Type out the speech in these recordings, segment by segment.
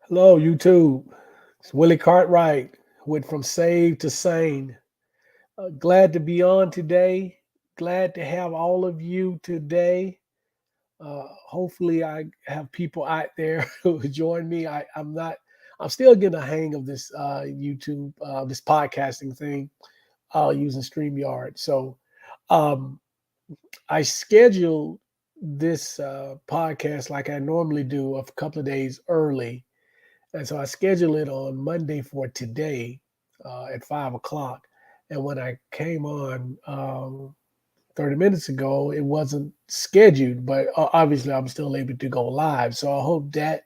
Hello, YouTube. It's Willie Cartwright with From Saved to Sane. Glad to be on today. Glad to have all of you today. Hopefully, I have people out there who join me. I'm still getting a hang of this YouTube, this podcasting thing using StreamYard. So um, I scheduled this podcast like I normally do a couple of days early. And so I scheduled it on Monday for today at 5 o'clock. And when I came on 30 minutes ago, it wasn't scheduled, but obviously I'm still able to go live. So I hope that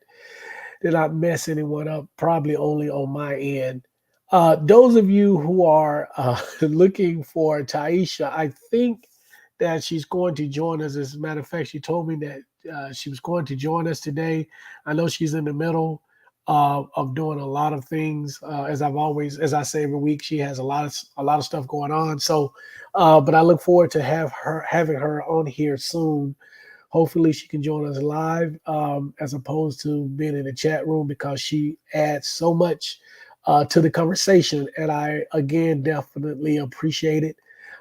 did not mess anyone up, probably only on my end. Those of you who are looking for Taisha, I think that she's going to join us. As a matter of fact, she told me that she was going to join us today. I know she's in the middle of doing a lot of things. As I say every week, she has a lot of stuff going on. So, but I look forward to having her on here soon. Hopefully, she can join us live as opposed to being in the chat room because she adds so much to the conversation, and I again definitely appreciate it.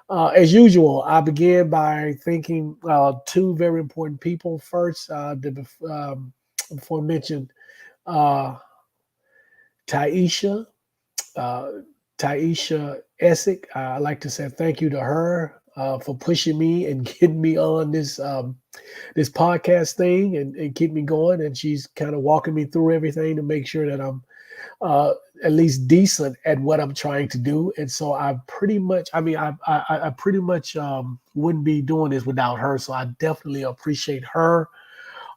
As usual, I begin by thanking two very important people. First, before mentioned, uh, Taisha, uh, Taisha Essick. I'd like to say thank you to her for pushing me and getting me on this podcast thing and keep me going. And she's kind of walking me through everything to make sure that I'm uh, at least decent at what I'm trying to do. And so I pretty much, I mean, I pretty much wouldn't be doing this without her. So I definitely appreciate her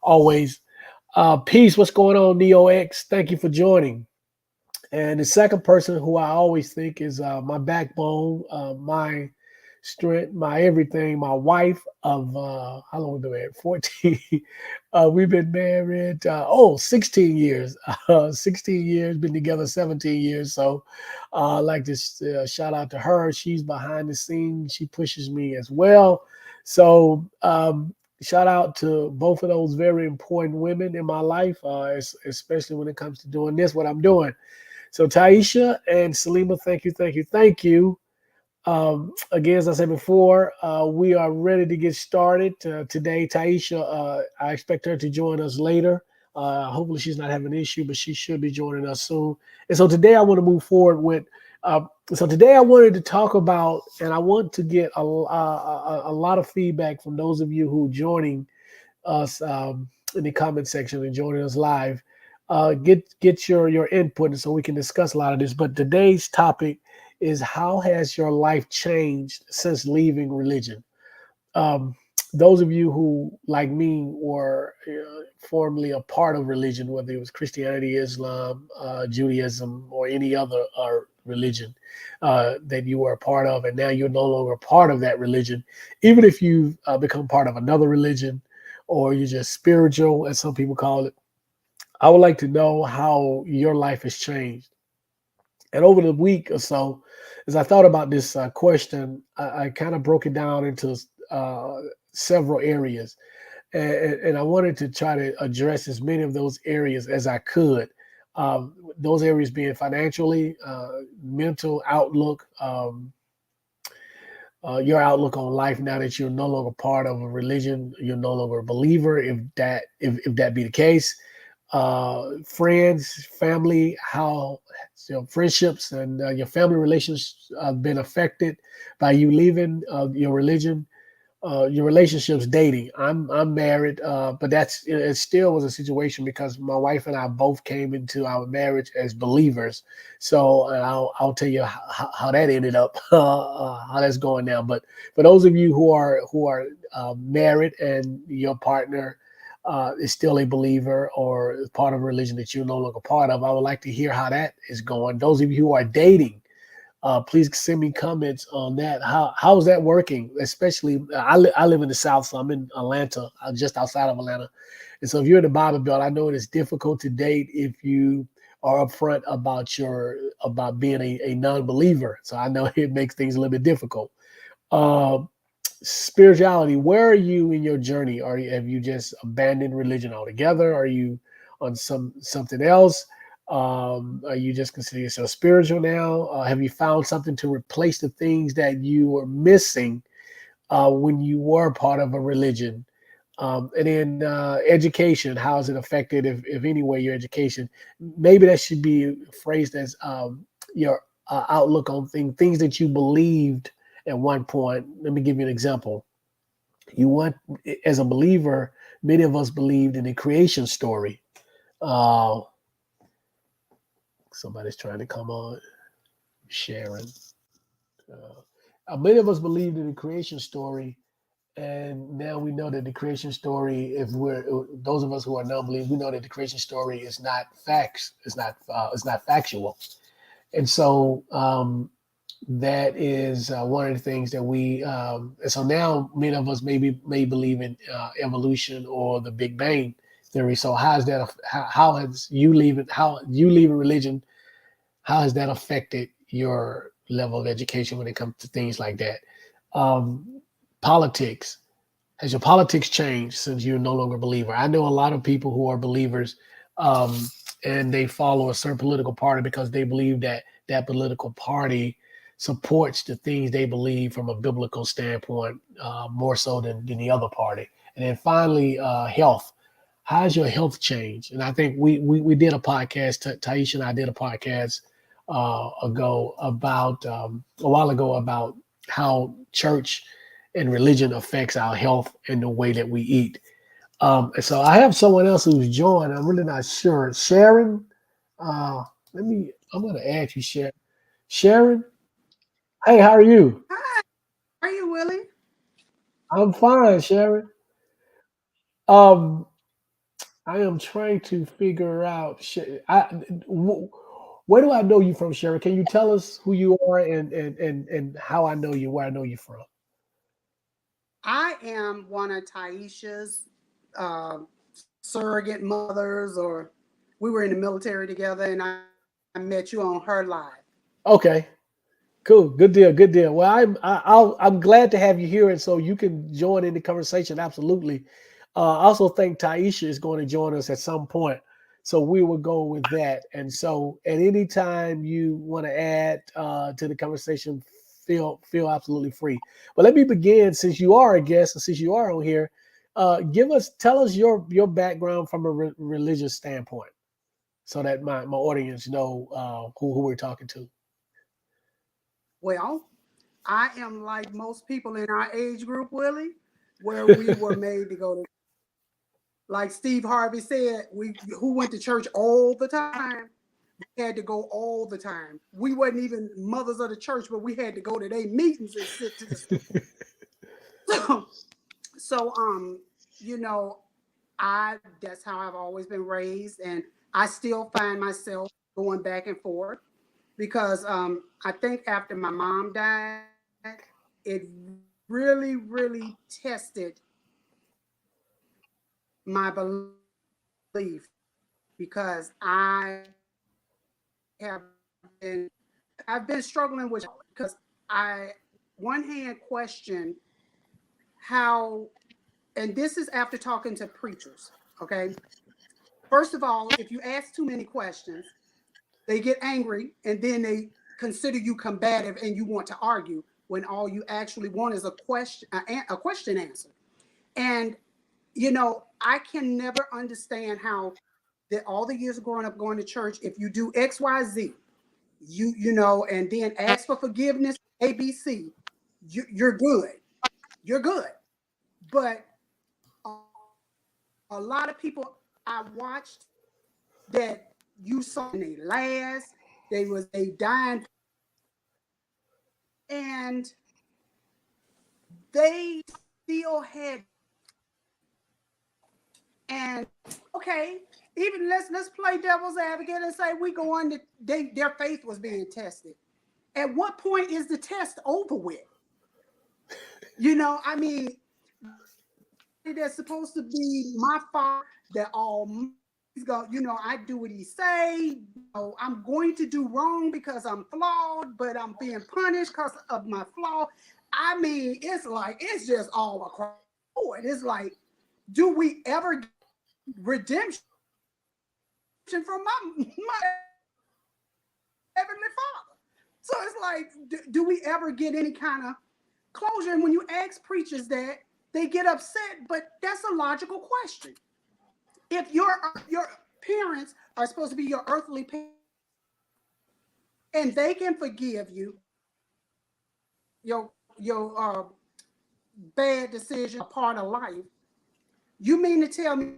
always. Peace. What's going on, Neo X? Thank you for joining. And the second person who I always think is my backbone, my strength, my everything, my wife of how long have we been married? 14. We've been married 16 years. 16 years, been together 17 years. So I like to shout out to her. She's behind the scenes. She pushes me as well. So shout out to both of those very important women in my life, especially when it comes to doing this, what I'm doing. So Taisha and Salima, thank you, thank you, thank you. Again, as I said before, we are ready to get started today. Taisha, I expect her to join us later. Hopefully, she's not having an issue, but she should be joining us soon. And so today, I want to move forward with. So today, I wanted to talk about, and I want to get a lot of feedback from those of you who are joining us in the comment section and joining us live. Get your input, and so we can discuss a lot of this. But today's topic is how has your life changed since leaving religion? Um, those of you who, like me, were formerly a part of religion, whether it was Christianity, Islam, Judaism, or any other religion that you were a part of, and now you're no longer part of that religion, even if you've become part of another religion or you're just spiritual, as some people call it, I would like to know how your life has changed. And over the week or so, as I thought about this question, I kind of broke it down into uh, several areas. And I wanted to try to address as many of those areas as I could. Those areas being financially, mental outlook, your outlook on life now that you're no longer part of a religion, you're no longer a believer, if that be the case. Friends, family, how friendships and your family relationships have been affected by you leaving your religion, your relationships, dating. I'm married, but it still was a situation because my wife and I both came into our marriage as believers. So I'll tell you how that ended up, how that's going now. But for those of you who are married and your partner is still a believer or is part of a religion that you're no longer part of, I would like to hear how that is going. Those of you who are dating, please send me comments on that. How is that working? Especially, I live in the South, so I'm in Atlanta, just outside of Atlanta. And so, if you're in the Bible Belt, I know it is difficult to date if you are upfront about being a non-believer. So I know it makes things a little bit difficult. Uh, Spirituality. Where are you in your journey? Have you just abandoned religion altogether? Are you on something else? Are you just consider yourself spiritual now? Have you found something to replace the things that you were missing when you were part of a religion? And then education, how is it affected, if any way, your education? Maybe that should be phrased as your outlook on things that you believed at one point. Let me give you an example. You want, as a believer, many of us believed in the creation story. Uh, Somebody's trying to come on, Sharon. Many of us believed in the creation story, and now we know that the creation story, if we're those of us who are non-believers, we know that the creation story is not facts. It's not factual, and so that is one of the things that we. And so now many of us may believe in evolution or the Big Bang theory. So how has you leaving religion? How has that affected your level of education when it comes to things like that? Um, Politics, has your politics changed since you're no longer a believer? I know a lot of people who are believers, um, and they follow a certain political party because they believe that that political party supports the things they believe from a biblical standpoint, more so than the other party. And then finally, health. How's your health changed? And I think we did a podcast. Taisha and I did a podcast a while ago about how church and religion affects our health and the way that we eat. And so I have someone else who's joined. I'm really not sure. Sharon, uh, I'm going to ask you, Sharon. Sharon, hey, how are you? Hi, are you Willie? I'm fine, Sharon. Um, I am trying to figure out. Where do I know you from, Sharon? Can you tell us who you are and how I know you, where I know you from? I am one of Taisha's uh, surrogate mothers, or we were in the military together, and I met you on her live. Okay, cool, good deal, good deal. Well, I'm glad to have you here, and so you can join in the conversation. Absolutely. I also think Taisha is going to join us at some point, so we will go with that. And so, at any time you want to add to the conversation, feel absolutely free. But let me begin, since you are a guest and since you are on here. Tell us your background from a religious standpoint, so that my audience know who we're talking to. Well, I am like most people in our age group, Willie, where we were made to go to, like Steve Harvey said, we who went to church all the time. We had to go all the time. We wasn't even mothers of the church, but we had to go to their meetings and sit to the. So, so you know, I that's how I've always been raised, and I still find myself going back and forth because I think after my mom died, it really tested my belief because I've been struggling with because I one hand question how, and this is after talking to preachers. Okay, first of all, if you ask too many questions, they get angry and then they consider you combative and you want to argue when all you actually want is a question answered. And I can never understand how that all the years of growing up going to church, if you do XYZ, and then ask for forgiveness, ABC, you're good. You're good. But a lot of people I watched that you saw in they last, they dying, and they still had, and okay, even let's play devil's advocate and say we go on that their faith was being tested. At what point is the test over with? I mean, somebody that's supposed to be my father, that all he's going, I do what he say. I'm going to do wrong because I'm flawed, but I'm being punished because of my flaw. I mean, it's just all across the board. It's like, do we ever get redemption? from my heavenly Father. So it's like, do we ever get any kind of closure? And when you ask preachers that, they get upset, but that's a logical question. If your parents are supposed to be your earthly parents, and they can forgive you your bad decision, a part of life, you mean to tell me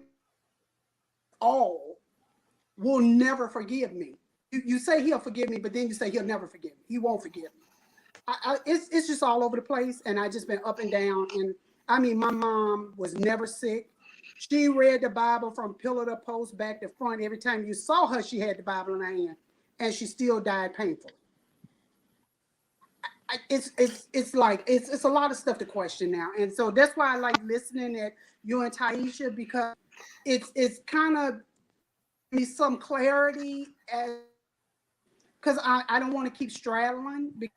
all will never forgive me? You say he'll forgive me, but then you say he'll never forgive me. He won't forgive me. It's just all over the place, and I just been up and down. And I mean, my mom was never sick. She read the Bible from pillar to post, back to front. Every time you saw her, she had the Bible in her hand, and she still died painfully. It's like it's a lot of stuff to question now, and so that's why I like listening at you and Taisha, because it's kind of me some clarity, as because I don't want to keep straddling because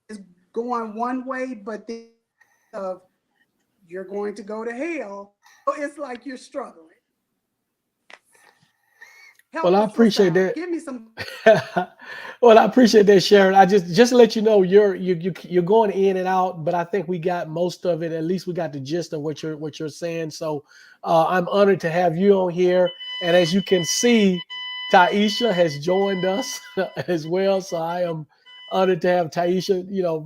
it's going one way, but then you're going to go to hell. So it's like you're struggling. Help Well, I us, appreciate sister out. that. Give me some. Well, I appreciate that, Sharon. I just to let you know you're going in and out, but I think we got most of it. At least we got the gist of what you're saying. So I'm honored to have you on here, and as you can see, Taisha has joined us as well. So I am honored to have Taisha. You know,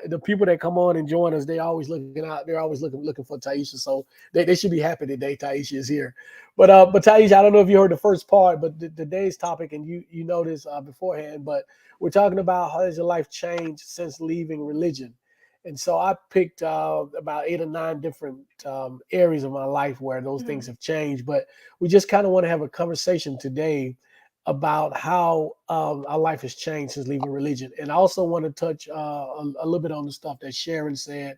the people that come on and join us, they always looking out. They're always looking for Taisha. So they should be happy today Taisha is here. But Taisha, I don't know if you heard the first part, but today's topic, and you know this beforehand, but we're talking about how has your life changed since leaving religion. And so I picked about 8 or 9 different areas of my life where those things have changed. But we just kind of want to have a conversation today about how our life has changed since leaving religion. And I also want to touch a little bit on the stuff that Sharon said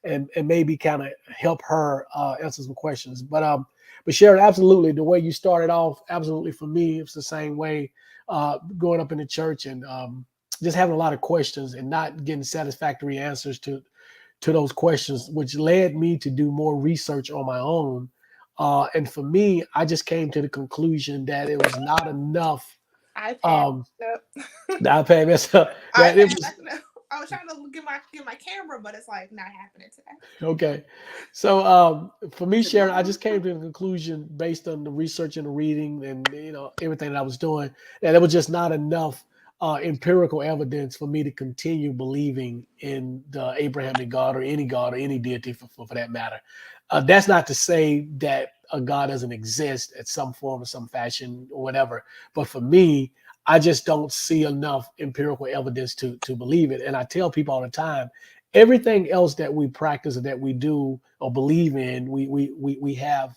and maybe kind of help her answer some questions. But Sharon, absolutely, the way you started off, absolutely for me, it's the same way growing up in the church and just having a lot of questions and not getting satisfactory answers to those questions, which led me to do more research on my own. And for me, I just came to the conclusion that it was not enough. iPad. The iPad messed up. That it was I was trying to get my camera, but it's like not happening today. okay. So for me, Sharon, I just came to the conclusion based on the research and the reading and everything that I was doing that it was just not enough empirical evidence for me to continue believing in the Abrahamic God or any deity for that matter. That's not to say that a God doesn't exist at some form or some fashion or whatever. But for me, I just don't see enough empirical evidence to believe it. And I tell people all the time, everything else that we practice or that we do or believe in, we have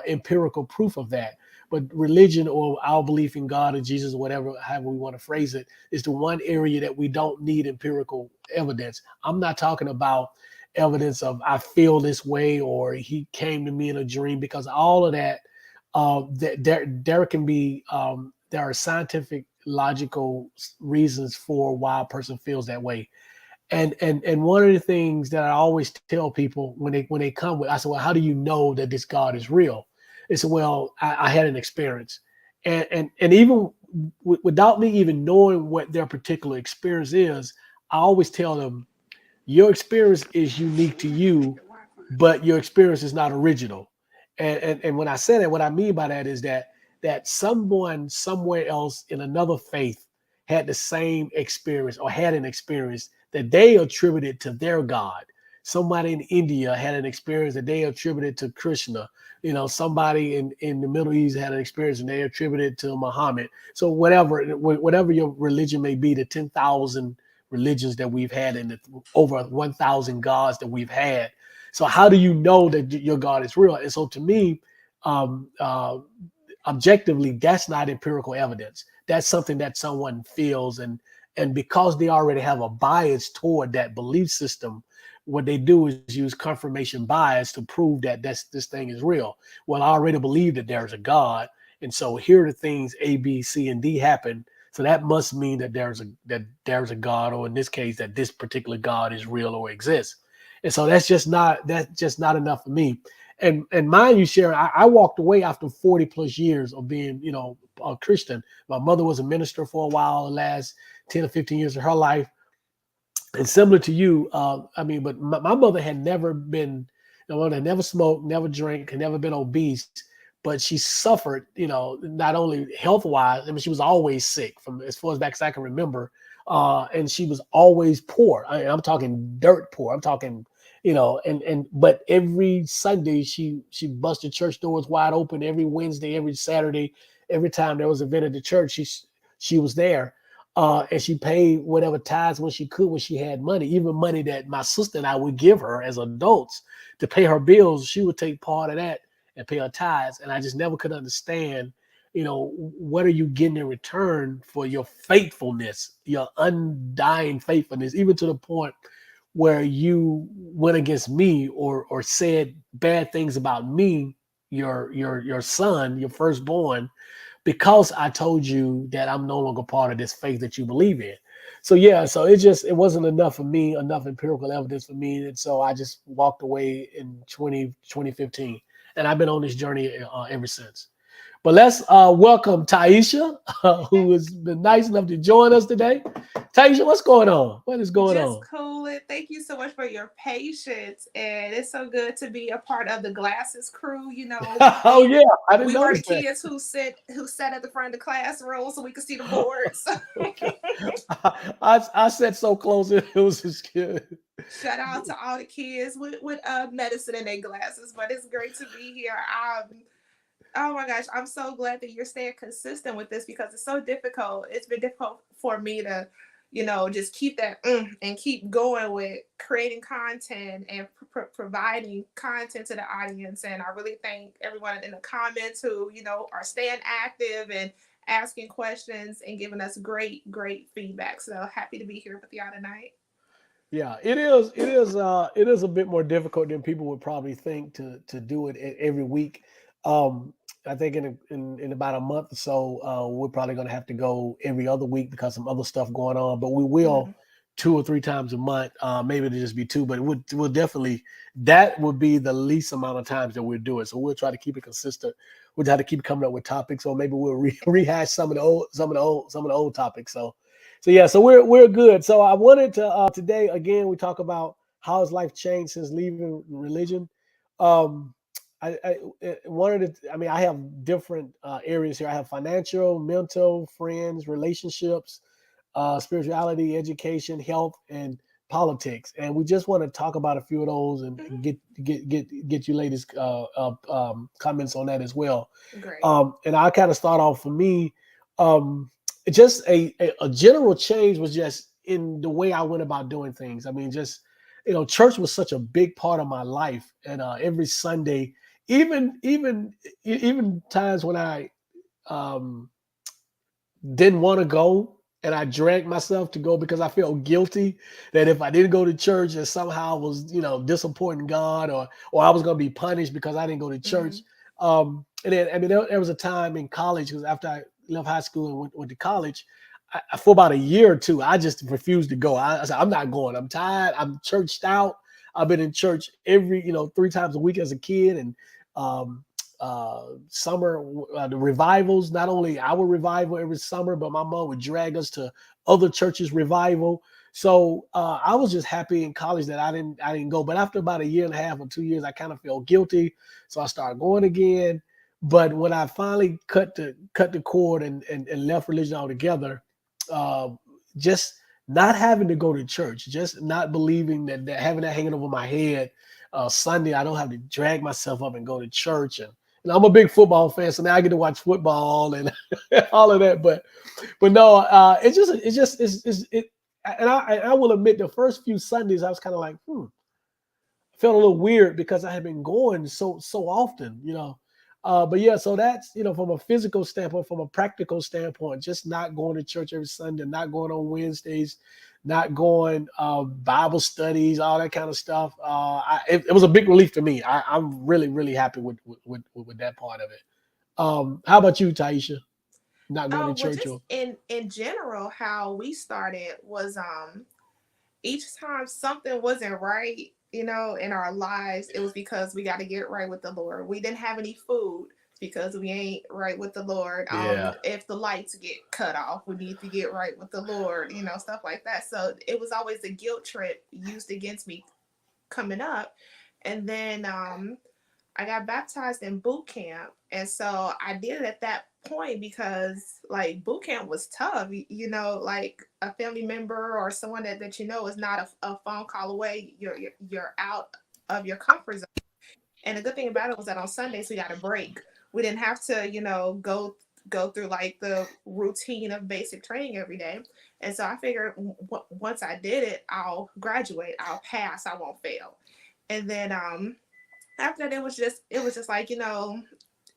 empirical proof of that. But religion or our belief in God or Jesus or whatever, however we want to phrase it, is the one area that we don't need empirical evidence. I'm not talking about evidence of I feel this way or he came to me in a dream, because all of that, there can be, there are scientific, logical reasons for why a person feels that way. And one of the things that I always tell people when they come with, I said, well, how do you know that this God is real? They said, well, I had an experience. And even without me even knowing what their particular experience is, I always tell them, your experience is unique to you, but your experience is not original. And when I say that, what I mean by that is that someone somewhere else in another faith had the same experience or had an experience that they attributed to their God. Somebody in India had an experience that they attributed to Krishna. Somebody in the Middle East had an experience and they attributed to Muhammad. So whatever your religion may be, the 10,000 religions that we've had and the over 1,000 gods that we've had. So how do you know that your God is real? And so to me, objectively, that's not empirical evidence. That's something that someone feels, and because they already have a bias toward that belief system, what they do is use confirmation bias to prove that this thing is real. Well, I already believe that there's a God, and so here are the things A, B, C, and D happen. So that must mean that there's a God, or in this case, that this particular God is real or exists. And so that's just not enough for me. and mind you, Sharon, I walked away after 40 plus years of being, a Christian. My mother was a minister for a while, the last 10 or 15 years of her life. And similar to you, but my mother had never been, had never smoked, never drank, had never been obese, but she suffered, not only health wise. I mean, she was always sick from as far as back as I can remember, and she was always poor. I'm talking dirt poor. I'm talking, but every Sunday she busted church doors wide open. Every Wednesday, every Saturday, every time there was an event at the church, she was there. And she paid whatever tithes when she could, when she had money, even money that my sister and I would give her as adults to pay her bills. She would take part of that and pay her tithes. And I just never could understand, what are you getting in return for your faithfulness, your undying faithfulness, even to the point where you went against me or said bad things about me, your son, your firstborn, because I told you that I'm no longer part of this faith that you believe in. So it wasn't enough for me, enough empirical evidence for me. And so I just walked away in 2015. And I've been on this journey ever since. But let's welcome Taisha, who has been nice enough to join us today. Taisha, what's going on? What is going on? Just cool. Thank you so much for your patience. And it's so good to be a part of the Glasses crew. Oh yeah, I didn't we were notice that. kids who sat at the front of the classroom so we could see the boards. I sat so close, it was just good. Shout out to all the kids with medicine in their glasses. But it's great to be here. Oh my gosh, I'm so glad that you're staying consistent with this because it's so difficult. It's been difficult for me to, just keep that and keep going with creating content and providing content to the audience. And I really thank everyone in the comments who, are staying active and asking questions and giving us great feedback. So happy to be here with y'all tonight. Yeah, it is. It is a bit more difficult than people would probably think to do it every week. I think in about a month or so, we're probably going to have to go every other week because some other stuff going on. But we will 2 or 3 times a month. Maybe it'll just be 2, but we'll definitely, that would be the least amount of times that we'll do it. So we'll try to keep it consistent. We'll try to keep coming up with topics, or maybe we'll rehash some of the old topics. So we're good. So I wanted to today again we talk about how has life changed since leaving religion. I wanted to. I mean, I have different areas here. I have financial, mental, friends, relationships, spirituality, education, health, and politics. And we just want to talk about a few of those and get you ladies comments on that as well. Great. And I kind of start off for me. Just a general change was just in the way I went about doing things. I mean, just church was such a big part of my life, and every Sunday. Even times when I didn't want to go and I dragged myself to go because I felt guilty that if I didn't go to church that somehow I was, disappointing God or I was going to be punished because I didn't go to church. And then, I mean, there was a time in college, because after I left high school and went to college, for about a year or two, I just refused to go. I said, I'm not going. I'm tired. I'm churched out. I've been in church every, 3 times a week as a kid, and summer, the revivals, not only our revival every summer, but my mom would drag us to other churches' revival. So I was just happy in college that I didn't go. But after about a year and a half or 2 years, I kind of felt guilty. So I started going again. But when I finally cut the cord and left religion altogether, just not having to go to church, just not believing that having that hanging over my head, Sunday, I don't have to drag myself up and go to church. And I'm a big football fan, so now I get to watch football and all of that. But no, and I will admit the first few Sundays I was kind of like, I felt a little weird because I had been going so often, but yeah, so that's, from a physical standpoint, from a practical standpoint, just not going to church every Sunday, not going on Wednesdays, not going Bible studies, all that kind of stuff. It was a big relief to me. I'm really, really happy with that part of it. How about you, Taisha? Not going to church? Just in general, how we started was each time something wasn't right, you know, in our lives, it was because we got to get right with the Lord. We didn't have any food because we ain't right with the Lord. Yeah. If the lights get cut off, we need to get right with the Lord, you know, stuff like that. So it was always a guilt trip used against me coming up. And then I got baptized in boot camp. And so I did it at that point because like boot camp was tough. You know, like a family member or someone that you know is not a phone call away. You're out of your comfort zone. And the good thing about it was that on Sundays we got a break. We didn't have to, you know, go through like the routine of basic training every day. And so I figured once I did it, I'll graduate, I'll pass, I won't fail. And then after that, it was just like, you know,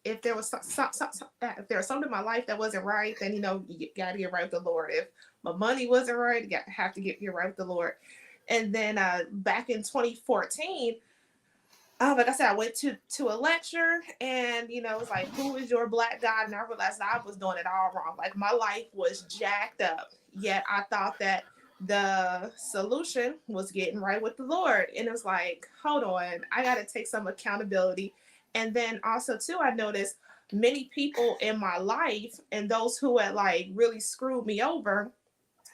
if there was if there was something in my life that wasn't right, then, you know, you got to get right with the Lord. If my money wasn't right, you have to get right with the Lord. And then back in 2014, like I said, I went to a lecture, and you know, it was like, who is your black God? And I realized I was doing it all wrong. Like my life was jacked up, yet I thought that the solution was getting right with the Lord. And it was like, hold on, I got to take some accountability. And then also too, I noticed many people in my life and those who had like really screwed me over,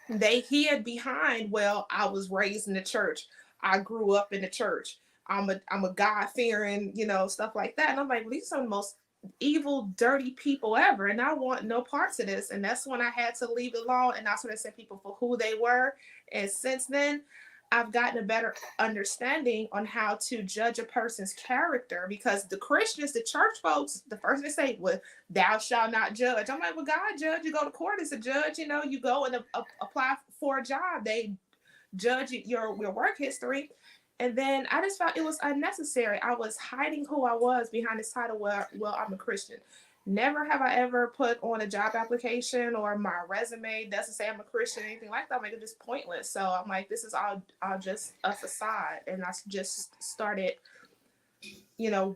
they hid behind, well, I was raised in the church, I grew up in the church, I'm a God-fearing, you know, stuff like that. And I'm like, well, these are the most evil, dirty people ever, and I want no parts of this. And that's when I had to leave it alone, and I sort of said people for who they were. And since then, I've gotten a better understanding on how to judge a person's character, because the Christians, the church folks, the first they say, well, thou shalt not judge. I'm like, well, God judge. You go to court as a judge, you know, you go and apply for a job. They judge your work history. And then I just felt it was unnecessary. I was hiding who I was behind this title where, well, I'm a Christian. Never have I ever put on a job application or my resume doesn't say I'm a Christian or anything like that. I'm like, it's just pointless. So I'm like, this is all just a facade. And I just started, you know,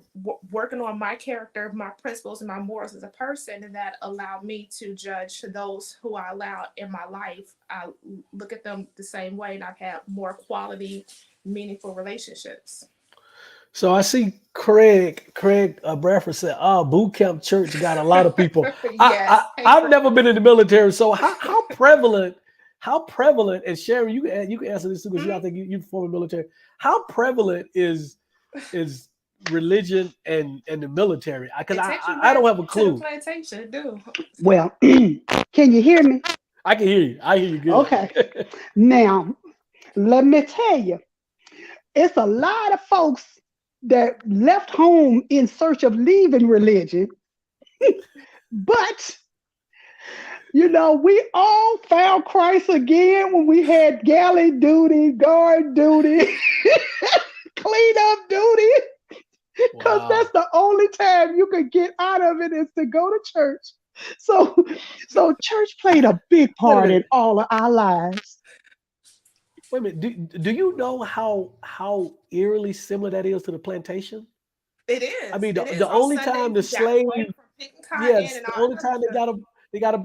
working on my character, my principles, and my morals as a person. And that allowed me to judge those who I allowed in my life. I look at them the same way, and I've had more quality, meaningful relationships. So I see Craig Bradford said, boot camp church got a lot of people. Yes. I've never been in the military. So how prevalent, and Sherry, you can answer this too, because I think you former military. How prevalent is religion and the military? Because I don't have a clue. Plantation, do. Well, can you hear me? I can hear you. I hear you good. Okay. Now, let me tell you, it's a lot of folks that left home in search of leaving religion, but you know, we all found Christ again when we had galley duty, guard duty, cleanup duty, because that's the only time you could get out of it is to go to church. So church played a big part in all of our lives. Wait a minute. Do you know how eerily similar that is to the plantation? It is. I mean, the only time the slaves, the only time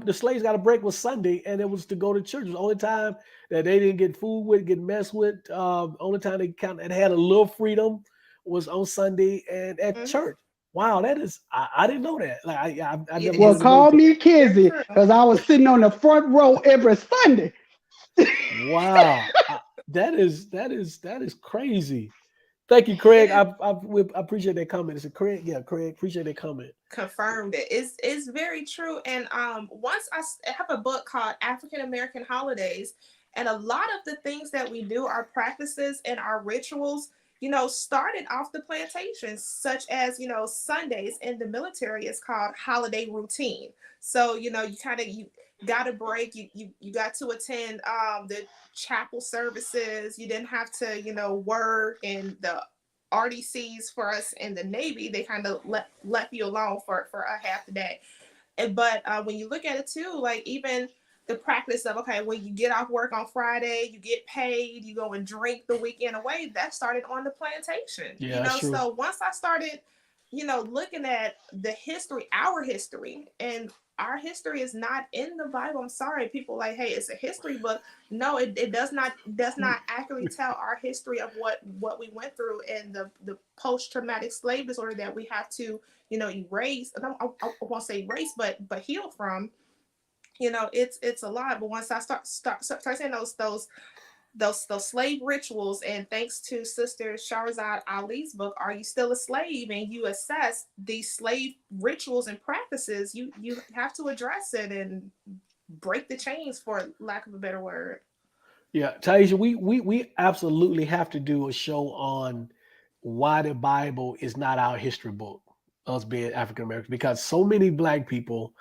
the slaves got a break was Sunday, and it was to go to church. It was the only time that they didn't get food with, get messed with. Only time they kind of had a little freedom was on Sunday and at church. Wow, that is, I didn't know that. Like I never. Well, call me Kizzy, because I was sitting on the front row every Sunday. Wow, that is crazy. Thank you, Craig. I appreciate that comment. It's a Craig. Yeah, Craig, appreciate that comment. Confirmed it. It's very true. And once I have a book called African American Holidays, and a lot of the things that we do, our practices and our rituals, you know, started off the plantations, such as, you know, Sundays in the military is called holiday routine. So, you know, you got a break. You got to attend the chapel services. You didn't have to, you know, work. And the RDCs for us in the Navy, they kind of left you alone for a half the day. But when you look at it too, like even the practice of, okay, when you get off work on Friday, you get paid, you go and drink the weekend away, that started on the plantation. Yeah, you know, sure. So once I started looking at the history, our history, and our history is not in the Bible. I'm sorry, people like, hey, it's a history book. No, it does not accurately tell our history of what we went through and the post-traumatic slave disorder that we have to, erase. I won't say erase, but heal from. It's a lot. But once I start saying those slave rituals, and thanks to Sister Shahrazad Ali's book, Are You Still a Slave? And you assess these slave rituals and practices, you have to address it and break the chains, for lack of a better word. Yeah, Taisha, we absolutely have to do a show on why the Bible is not our history book, us being African Americans, because so many Black people,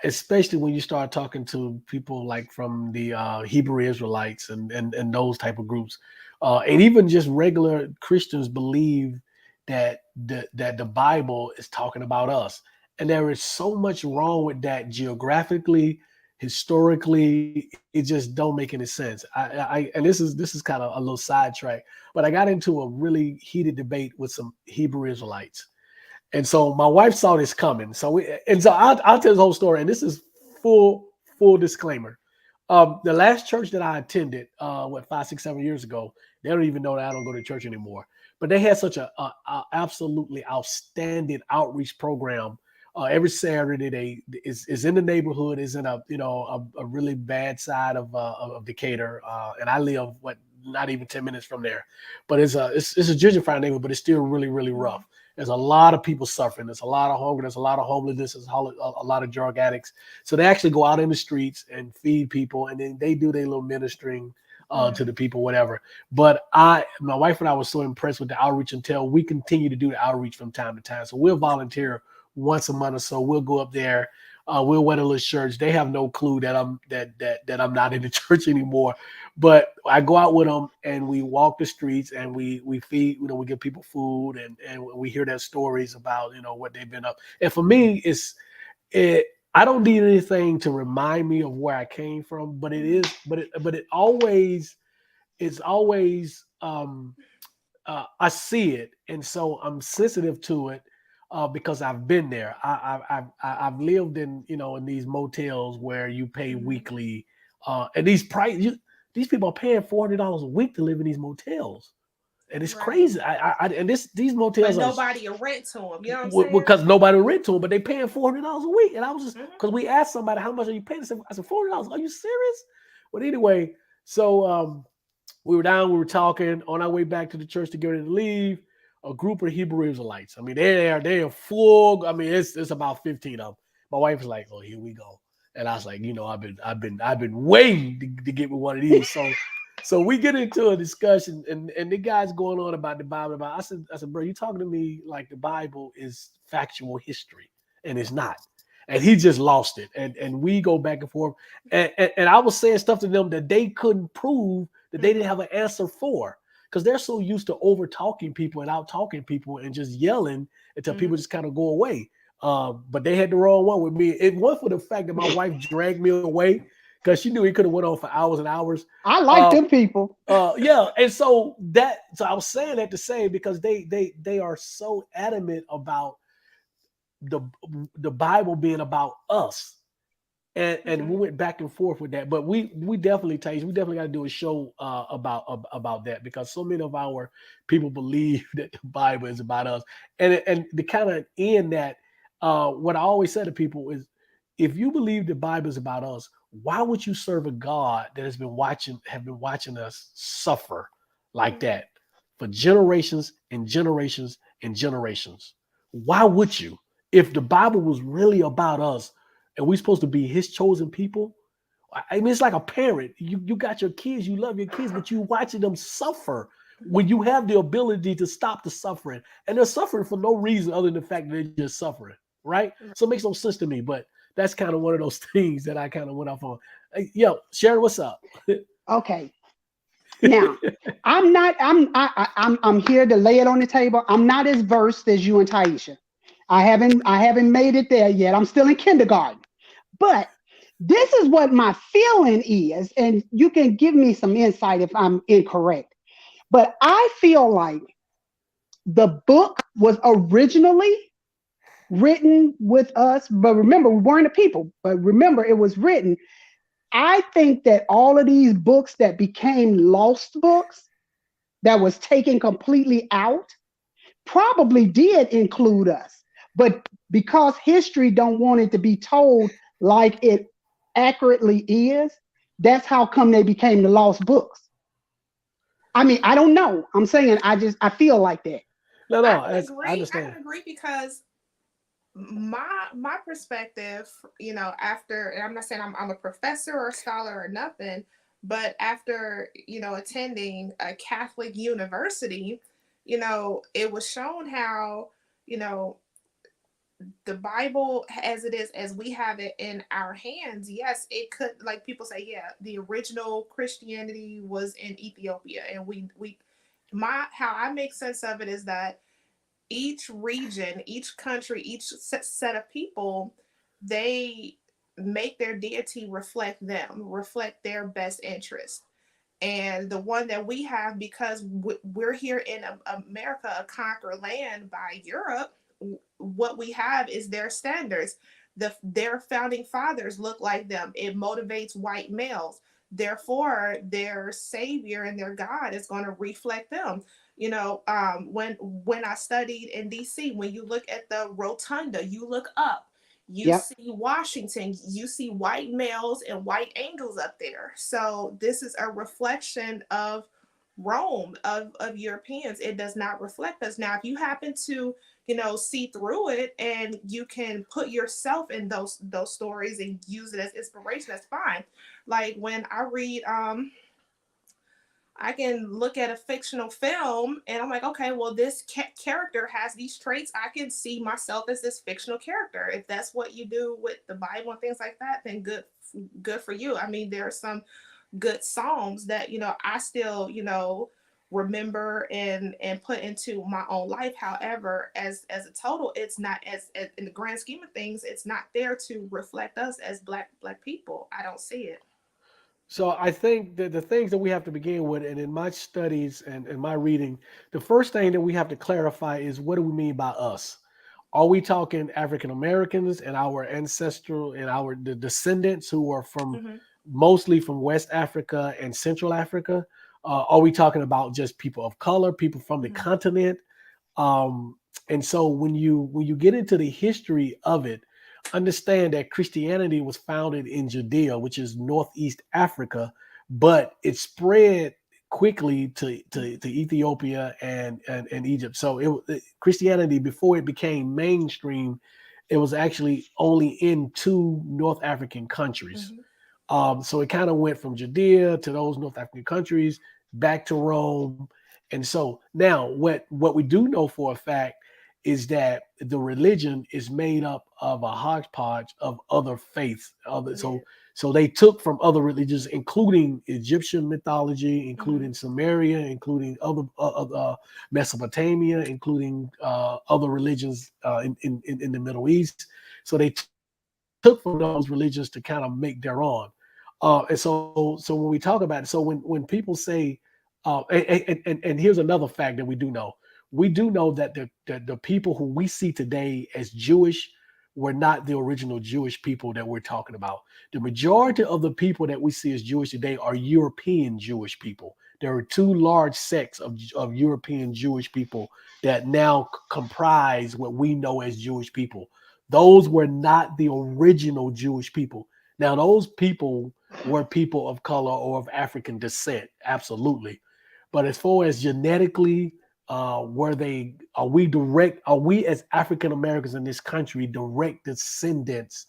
especially when you start talking to people like from the Hebrew Israelites and those type of groups, and even just regular Christians believe that the Bible is talking about us, and there is so much wrong with that geographically, historically. It just don't make any sense. And this is kind of a little sidetrack, but I got into a really heated debate with some Hebrew Israelites. And so my wife saw this coming. So I'll tell the whole story. And this is full disclaimer. The last church that I attended, 5, 6, 7 years ago, they don't even know that I don't go to church anymore. But they had such a absolutely outstanding outreach program. Every Saturday, is in the neighborhood, is in a really bad side of Decatur, and I live not even 10 minutes from there. But it's a gentrified neighborhood, but it's still really, really rough. There's a lot of people suffering. There's a lot of hunger. There's a lot of homelessness. There's a lot of drug addicts. So they actually go out in the streets and feed people, and then they do their little ministering to the people, whatever. But my wife and I were so impressed with the outreach until we continue to do the outreach from time to time. So we'll volunteer once a month or so. We'll go up there. We'll wear the little shirts. They have no clue that I'm not in the church anymore. But I go out with them and we walk the streets and we feed, we give people food and we hear their stories about, what they've been up. And for me, I don't need anything to remind me of where I came from, but it's always I see it. And so I'm sensitive to it. Because I've been there. I've lived in in these motels where you pay weekly, and these people are paying $400 a week to live in these motels, and it's crazy. These motels but nobody will rent to them. You know what I'm saying? Because nobody will rent to them, but they paying $400 a week, and I was just because we asked somebody how much are you paying? I said $400. Are you serious? But anyway, so we were down, we were talking on our way back to the church to get ready to leave. A group of Hebrew Israelites. I mean, they're full. I mean, it's about 15 of them. My wife was like, "Oh, here we go," and I was like, I've been waiting to get me one of these. So we get into a discussion, and the guy's going on about the Bible. I said, bro, you talking to me like the Bible is factual history, and it's not. And he just lost it, and we go back and forth, and I was saying stuff to them that they couldn't prove, that they didn't have an answer for. Because they're so used to over talking people and out talking people and just yelling until people just kind of go away. But they had the wrong one with me. It wasn't for the fact that my wife dragged me away because she knew he could have went on for hours and hours. I like them people. Yeah, and so I was saying that to say because they are so adamant about the Bible being about us. And we went back and forth with that, but we definitely got to do a show about that because so many of our people believe that the Bible is about us, and to kind of end that, what I always say to people is, if you believe the Bible is about us, why would you serve a God that have been watching us suffer like that for generations and generations and generations? Why would you, if the Bible was really about us? And we're supposed to be his chosen people. I mean, it's like a parent. You got your kids, you love your kids, but you watching them suffer when you have the ability to stop the suffering. And they're suffering for no reason other than the fact that they're just suffering, right? So it makes no sense to me, but that's kind of one of those things that I kind of went off on. Yo, Sharon, what's up? Okay. Now, I'm here to lay it on the table. I'm not as versed as you and Taisha. I haven't made it there yet. I'm still in kindergarten. But this is what my feeling is, and you can give me some insight if I'm incorrect. But I feel like the book was originally written with us, but remember, we weren't a people, but remember, it was written. I think that all of these books that became lost books that was taken completely out probably did include us. But because history don't want it to be told like it accurately is, that's how come they became the lost books. I mean, I don't know. I'm saying I feel like that. No, I no, can agree. I I understand. can agree because my perspective, after, and I'm not saying I'm a professor or a scholar or nothing, but after, attending a Catholic university, it was shown how, you know, the Bible as it is, as we have it in our hands, yes, it could, like people say, yeah, the original Christianity was in Ethiopia, and we my how I make sense of it is that each region, each country, each set of people, they make their deity reflect them, reflect their best interest. And the one that we have, because we're here in America, a conquered land by Europe, what we have is their standards. Their founding fathers look like them. It motivates white males. Therefore, their savior and their God is going to reflect them. When I studied in DC, when you look at the rotunda, you look up, you Yep. see Washington, you see white males and white angels up there. So this is a reflection of Rome, of Europeans. It does not reflect us. Now, if you happen to, see through it and you can put yourself in those stories and use it as inspiration, that's fine. Like when I read I can look at a fictional film and I'm like, okay, well, this character has these traits. I can see myself as this fictional character. If that's what you do with the Bible and things like that, then good for you. I mean, there are some good Psalms that, I still, remember and put into my own life. However, as a total, it's not as in the grand scheme of things, it's not there to reflect us as black people. I don't see it. So I think that the things that we have to begin with, and in my studies and in my reading, the first thing that we have to clarify is, what do we mean by us? Are we talking African Americans and our ancestral and the descendants who are from Mm-hmm. mostly from West Africa and Central Africa? Are we talking about just people of color, people from the Mm-hmm. continent? Um, and so when you get into the history of it, understand that Christianity was founded in Judea, which is Northeast Africa, but it spread quickly to Ethiopia and Egypt. So Christianity, before it became mainstream, it was actually only in two North African countries. Mm-hmm. So it kind of went from Judea to those North African countries, back to Rome. And so now what we do know for a fact is that the religion is made up of a hodgepodge of other faiths. So they took from other religions, including Egyptian mythology, including Samaria, including other Mesopotamia, including other religions in the Middle East. So they took from those religions to kind of make their own. And so when we talk about it, so when people say, and here's another fact that we do know. We do know that the people who we see today as Jewish were not the original Jewish people that we're talking about. The majority of the people that we see as Jewish today are European Jewish people. There are two large sects of European Jewish people that now comprise what we know as Jewish people. Those were not the original Jewish people. Now, those people were people of color or of African descent, absolutely. But as far as genetically, are we as African Americans in this country direct descendants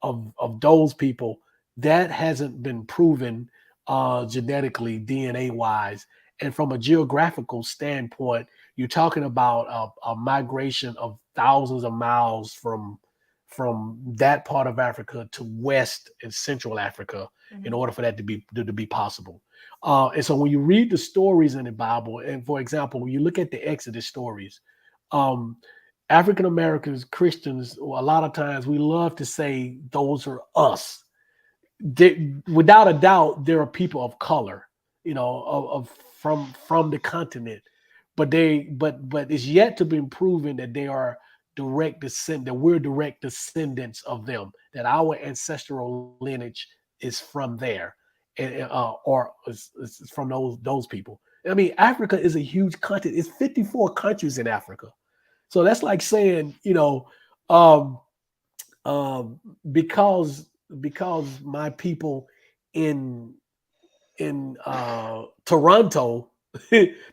of those people? That hasn't been proven genetically, DNA wise. And from a geographical standpoint, you're talking about a migration of thousands of miles from that part of Africa to West and Central Africa in order for that to be possible. And so when you read the stories in the Bible, and for example, when you look at the Exodus stories, African Americans, Christians, a lot of times we love to say those are us. Without a doubt, there are people of color, of from the continent, but it's yet to be proven that they are direct descend that we're direct descendants of them, that our ancestral lineage is from there, and or is from those people. I mean, Africa is a huge continent. It's 54 countries in Africa. So that's like saying, um, because my people in Toronto,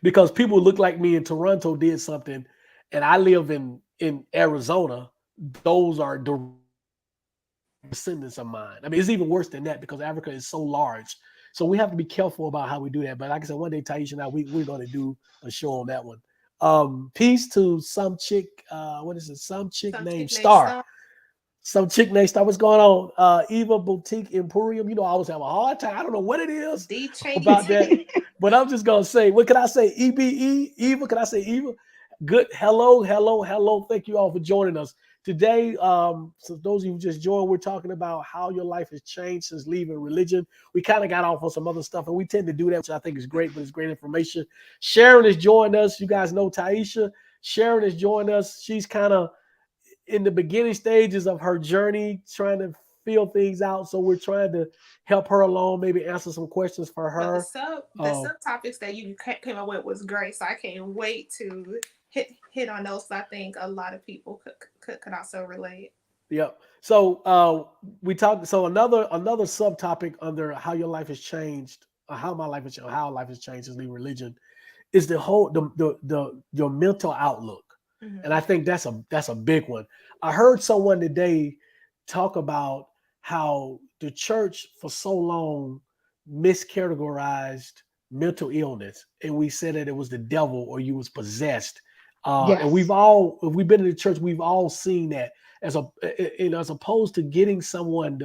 because people look like me in Toronto did something, and I live in Arizona, those are descendants of mine. I mean, it's even worse than that because Africa is so large. So we have to be careful about how we do that. But like I said, one day, Taisha and I, we're going to do a show on that one. Peace to some chick. What is it? Some chick named Star. Some chick named Star. What's going on? Eva Boutique Emporium. I always have a hard time. I don't know what it is about that. But I'm just going to say, what can I say? EBE? Eva? Can I say Eva? Good. Hello. Thank you all for joining us. Today, so those of you who just joined, we're talking about how your life has changed since leaving religion. We kind of got off on some other stuff, and we tend to do that, which I think is great, but it's great information. Sharon has joined us. You guys know Taisha. Sharon has joined us. She's kind of in the beginning stages of her journey, trying to feel things out. So we're trying to help her along, maybe answer some questions for her. The subtopics that you came up with was great, so I can't wait to hit on those. I think a lot of people could also relate. Yep. So we talked. So another subtopic under how your life has changed, or how life has changed since leaving religion, is the whole your mental outlook, and I think that's a big one. I heard someone today talk about how the church for so long miscategorized mental illness, and we said that it was the devil or you was possessed. Yes. And if we've been in the church, we've all seen that as opposed to getting someone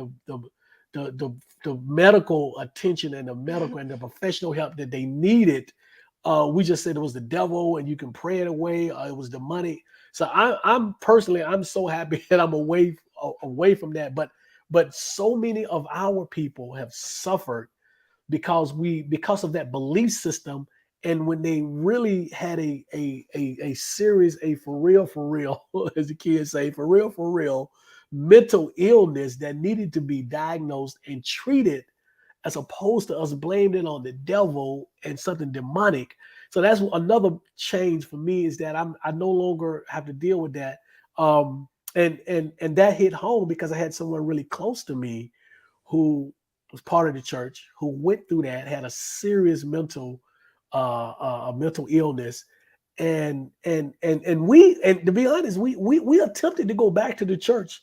the medical attention and the medical and the professional help that they needed. We just said it was the devil and you can pray it away. It was the money. So I'm personally so happy that I'm away from that. But so many of our people have suffered because of that belief system. And when they really had a serious, for real, as the kids say, for real, mental illness that needed to be diagnosed and treated, as opposed to us blaming it on the devil and something demonic. So that's another change for me, is that I no longer have to deal with that. And that hit home because I had someone really close to me who was part of the church, who went through that, had a serious mental illness, and to be honest, we attempted to go back to the church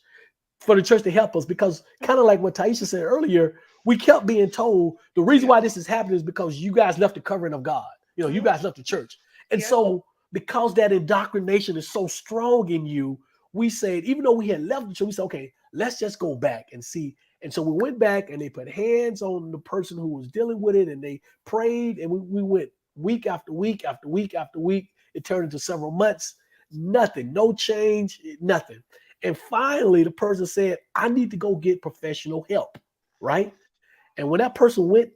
for the church to help us, because kind of like what Taisha said earlier, we kept being told the reason why this is happening is because you guys left the covering of God. You guys left the church, and so because that indoctrination is so strong in you, we said, even though we had left the church, we said, okay, let's just go back and see. And so we went back and they put hands on the person who was dealing with it, and they prayed, and we went week after week after week after week. It turned into several months, nothing, no change, nothing. And finally, the person said, I need to go get professional help, right? And when that person went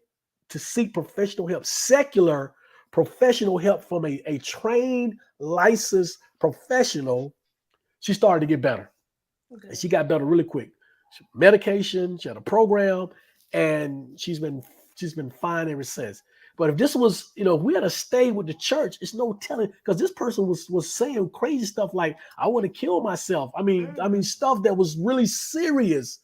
to seek professional help, secular professional help from a trained, licensed professional, she started to get better. Okay. And she got better really quick. Medication, she had a program, and she's been fine ever since. But if this was, if we had to stay with the church, it's no telling, because this person was saying crazy stuff like, I want to kill myself. I mean stuff that was really serious.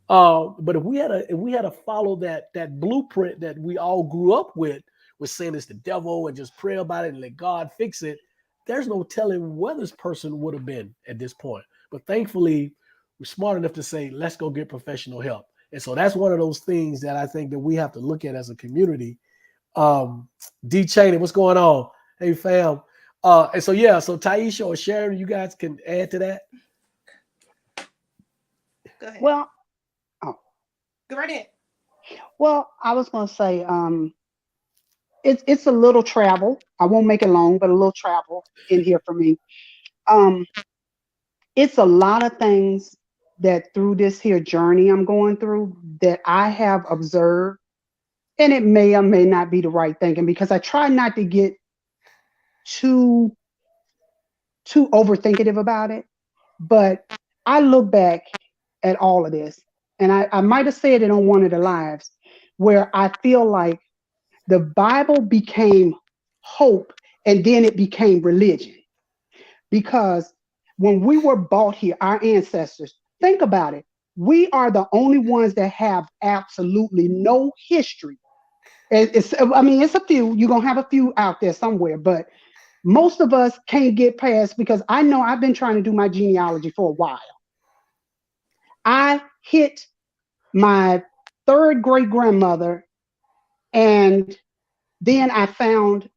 But if we had to follow that blueprint that we all grew up with saying it's the devil and just pray about it and let God fix it, there's no telling where this person would have been at this point. But thankfully, we're smart enough to say, let's go get professional help. And so that's one of those things that I think that we have to look at as a community. D Cheney, what's going on? Hey, fam. And so Taisha or Sharon, you guys can add to that. Go ahead. Well, go right ahead. Well, I was going to say, it's a little travel. I won't make it long, but a little travel in here for me. It's a lot of things that through this here journey I'm going through that I have observed, and it may or may not be the right thinking, because I try not to get too overthinkative about it. But I look back at all of this, and I might have said it on one of the lives where I feel like the Bible became hope and then it became religion. Because when we were bought here, our ancestors, think about it. We are the only ones that have absolutely no history. I mean, it's a few. You're going to have a few out there somewhere, but most of us can't get past because I know I've been trying to do my genealogy for a while. I hit my third great grandmother, and then I found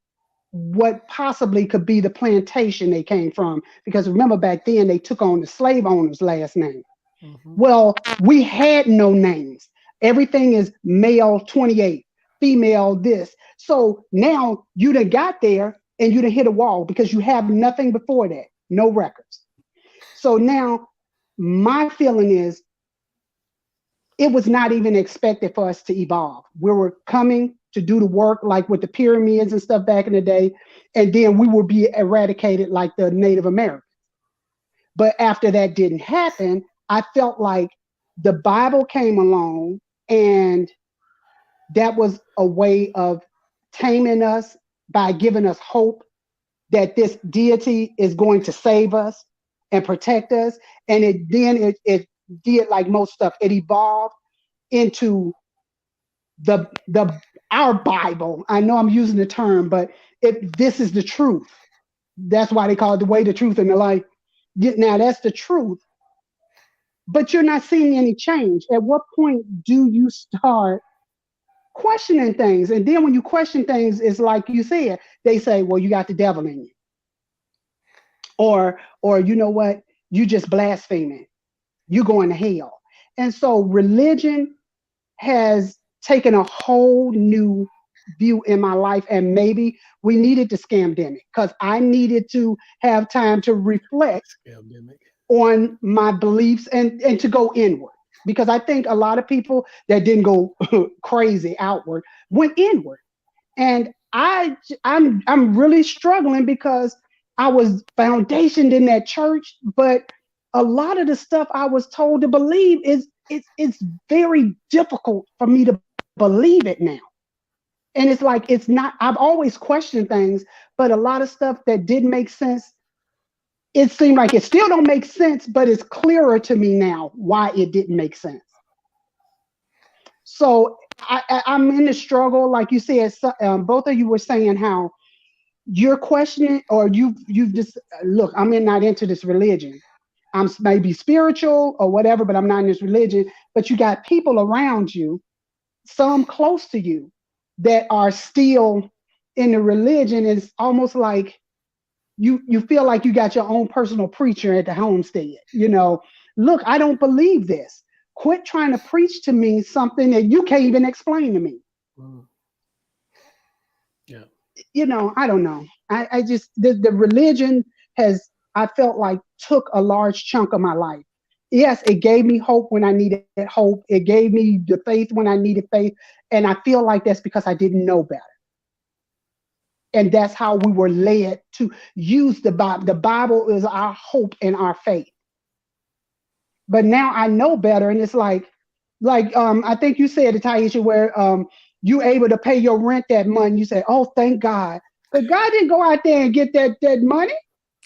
what possibly could be the plantation they came from. Because remember, back then they took on the slave owner's last name. Mhm. Well, we had no names. Everything is male 28, female this. So now you done got there and you done hit a wall because you have nothing before that, no records. So now my feeling is it was not even expected for us to evolve. We were coming to do the work like with the pyramids and stuff back in the day, and then we would be eradicated like the Native Americans. But after that didn't happen, I felt like the Bible came along and that was a way of taming us by giving us hope that this deity is going to save us and protect us. And it did like most stuff. It evolved into the our Bible. I know I'm using the term, but this is the truth. That's why they call it the way, the truth, and the life. Now that's the truth. But you're not seeing any change. At what point do you start questioning things? And then when you question things, it's like you said, they say, well, you got the devil in you. Or you know what? You just blaspheming. You're going to hell. And so religion has taken a whole new view in my life. And maybe we needed the scamdemic because I needed to have time to reflect on my beliefs and to go inward. Because I think a lot of people that didn't go crazy outward went inward. And I'm really struggling because I was foundationed in that church, but a lot of the stuff I was told to believe it's very difficult for me to believe it now. And it's like it's not, I've always questioned things, but a lot of stuff that didn't make sense, it seemed like it still don't make sense, but it's clearer to me now why it didn't make sense. So I'm in the struggle, like you said. Both of you were saying how you're questioning, or you've just look. Not into this religion. I'm maybe spiritual or whatever, but I'm not in this religion. But you got people around you, some close to you, that are still in the religion. It's almost like you feel like you got your own personal preacher at the homestead. Look, I don't believe this. Quit trying to preach to me something that you can't even explain to me. Yeah. I don't know. I just, the religion has, I felt like took a large chunk of my life. Yes, it gave me hope when I needed hope. It gave me the faith when I needed faith. And I feel like that's because I didn't know better. And that's how we were led to use the Bible. The Bible is our hope and our faith. But now I know better, and it's like I think you said it, Taisha, where you able to pay your rent that month. You say, "Oh, thank God," but God didn't go out there and get that money.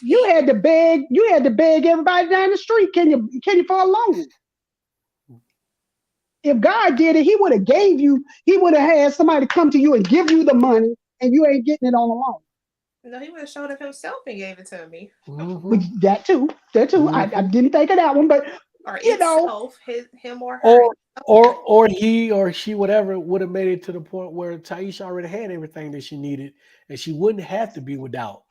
You had to beg. You had to beg everybody down the street. Can you for a loan? If God did it, He would have gave you. He would have had somebody come to you and give you the money, and you ain't getting it on the loan. No, He would have showed up Himself and gave it to me. Mm-hmm. That too. Mm-hmm. I didn't think of that one, but or itself, him or her, or he or she, whatever, would have made it to the point where Taisha already had everything that she needed, and she wouldn't have to be without.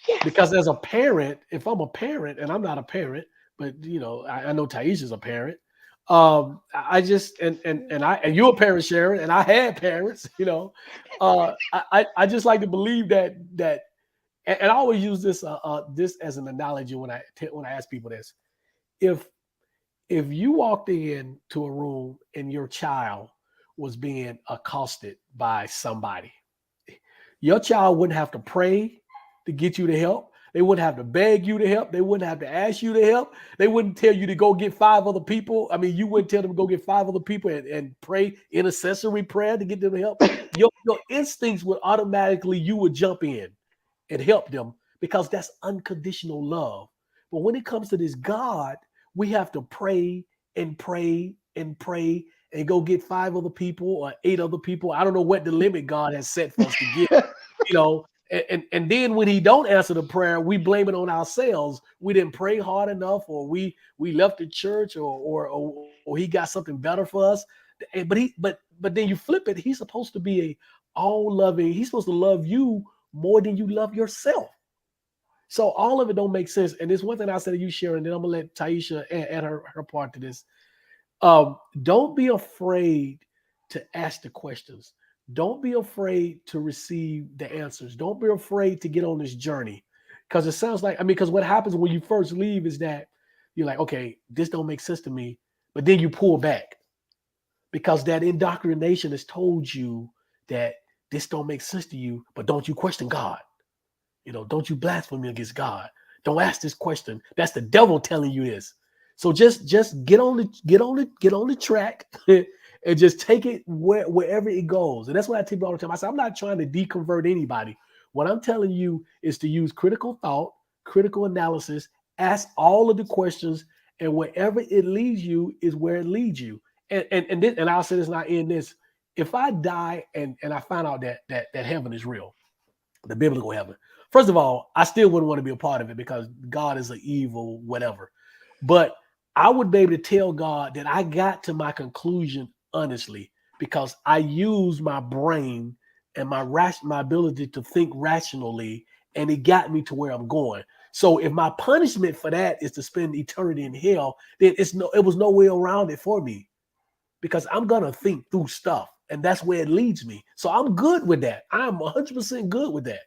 Yes. Because as a parent, if I'm a parent, and I'm not a parent, but I know Taisha's a parent. I just and you're a parent, Sharon, and I had parents. I just like to believe that, and I always use this as an analogy when I ask people this. If you walked into a room and your child was being accosted by somebody, your child wouldn't have to pray to get you to help. They wouldn't have to beg you to help. They wouldn't have to ask you to help. They wouldn't tell you to go get 5 other people. I mean, you wouldn't tell them to go get 5 other people and pray intercessory prayer to get them to help. Your instincts would automatically, you would jump in and help them because that's unconditional love. But when it comes to this God, we have to pray and pray and pray and go get 5 other people or 8 other people. I don't know what the limit God has set for us to give, you know. And then when he don't answer the prayer, we blame it on ourselves. We didn't pray hard enough, or we left the church, or he got something better for us. But then you flip it. He's supposed to be a all loving. He's supposed to love you more than you love yourself. So all of it don't make sense. And there's one thing I said to you, Sharon. Then I'm gonna let Taisha add her part to this. Don't be afraid to ask the questions. Don't be afraid to receive the answers. Don't be afraid to get on this journey. Because it sounds like, because what happens when you first leave is that you're like, okay, this don't make sense to me. But then you pull back because that indoctrination has told you that this don't make sense to you, but don't you question God. Don't you blaspheme against God. Don't ask this question. That's the devil telling you this. So just get on the track and just take it wherever it goes. And that's what I tell people all the time. I say, I'm not trying to deconvert anybody. What I'm telling you is to use critical thought, critical analysis, ask all of the questions, and wherever it leads you is where it leads you. And I'll say this, and I end this. If I die and I find out that heaven is real, the biblical heaven, first of all, I still wouldn't want to be a part of it because God is an evil whatever. But I would be able to tell God that I got to my conclusion honestly because I used my brain and my ability to think rationally, and it got me to where I'm going. So if my punishment for that is to spend eternity in hell, then it was no way around it for me because I'm gonna think through stuff, and that's where it leads me. So I'm good with that. I'm 100% good with that.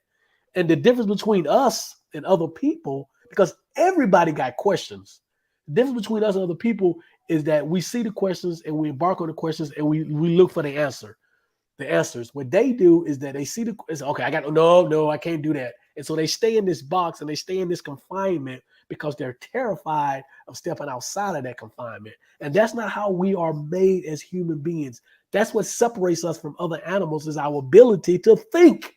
And the difference between us and other people, because everybody got questions. The difference between us and other people is that we see the questions and we embark on the questions and we look for the answers. What they do is that they see okay, I can't do that. And so they stay in this box and they stay in this confinement because they're terrified of stepping outside of that confinement. And that's not how we are made as human beings. That's what separates us from other animals is our ability to think.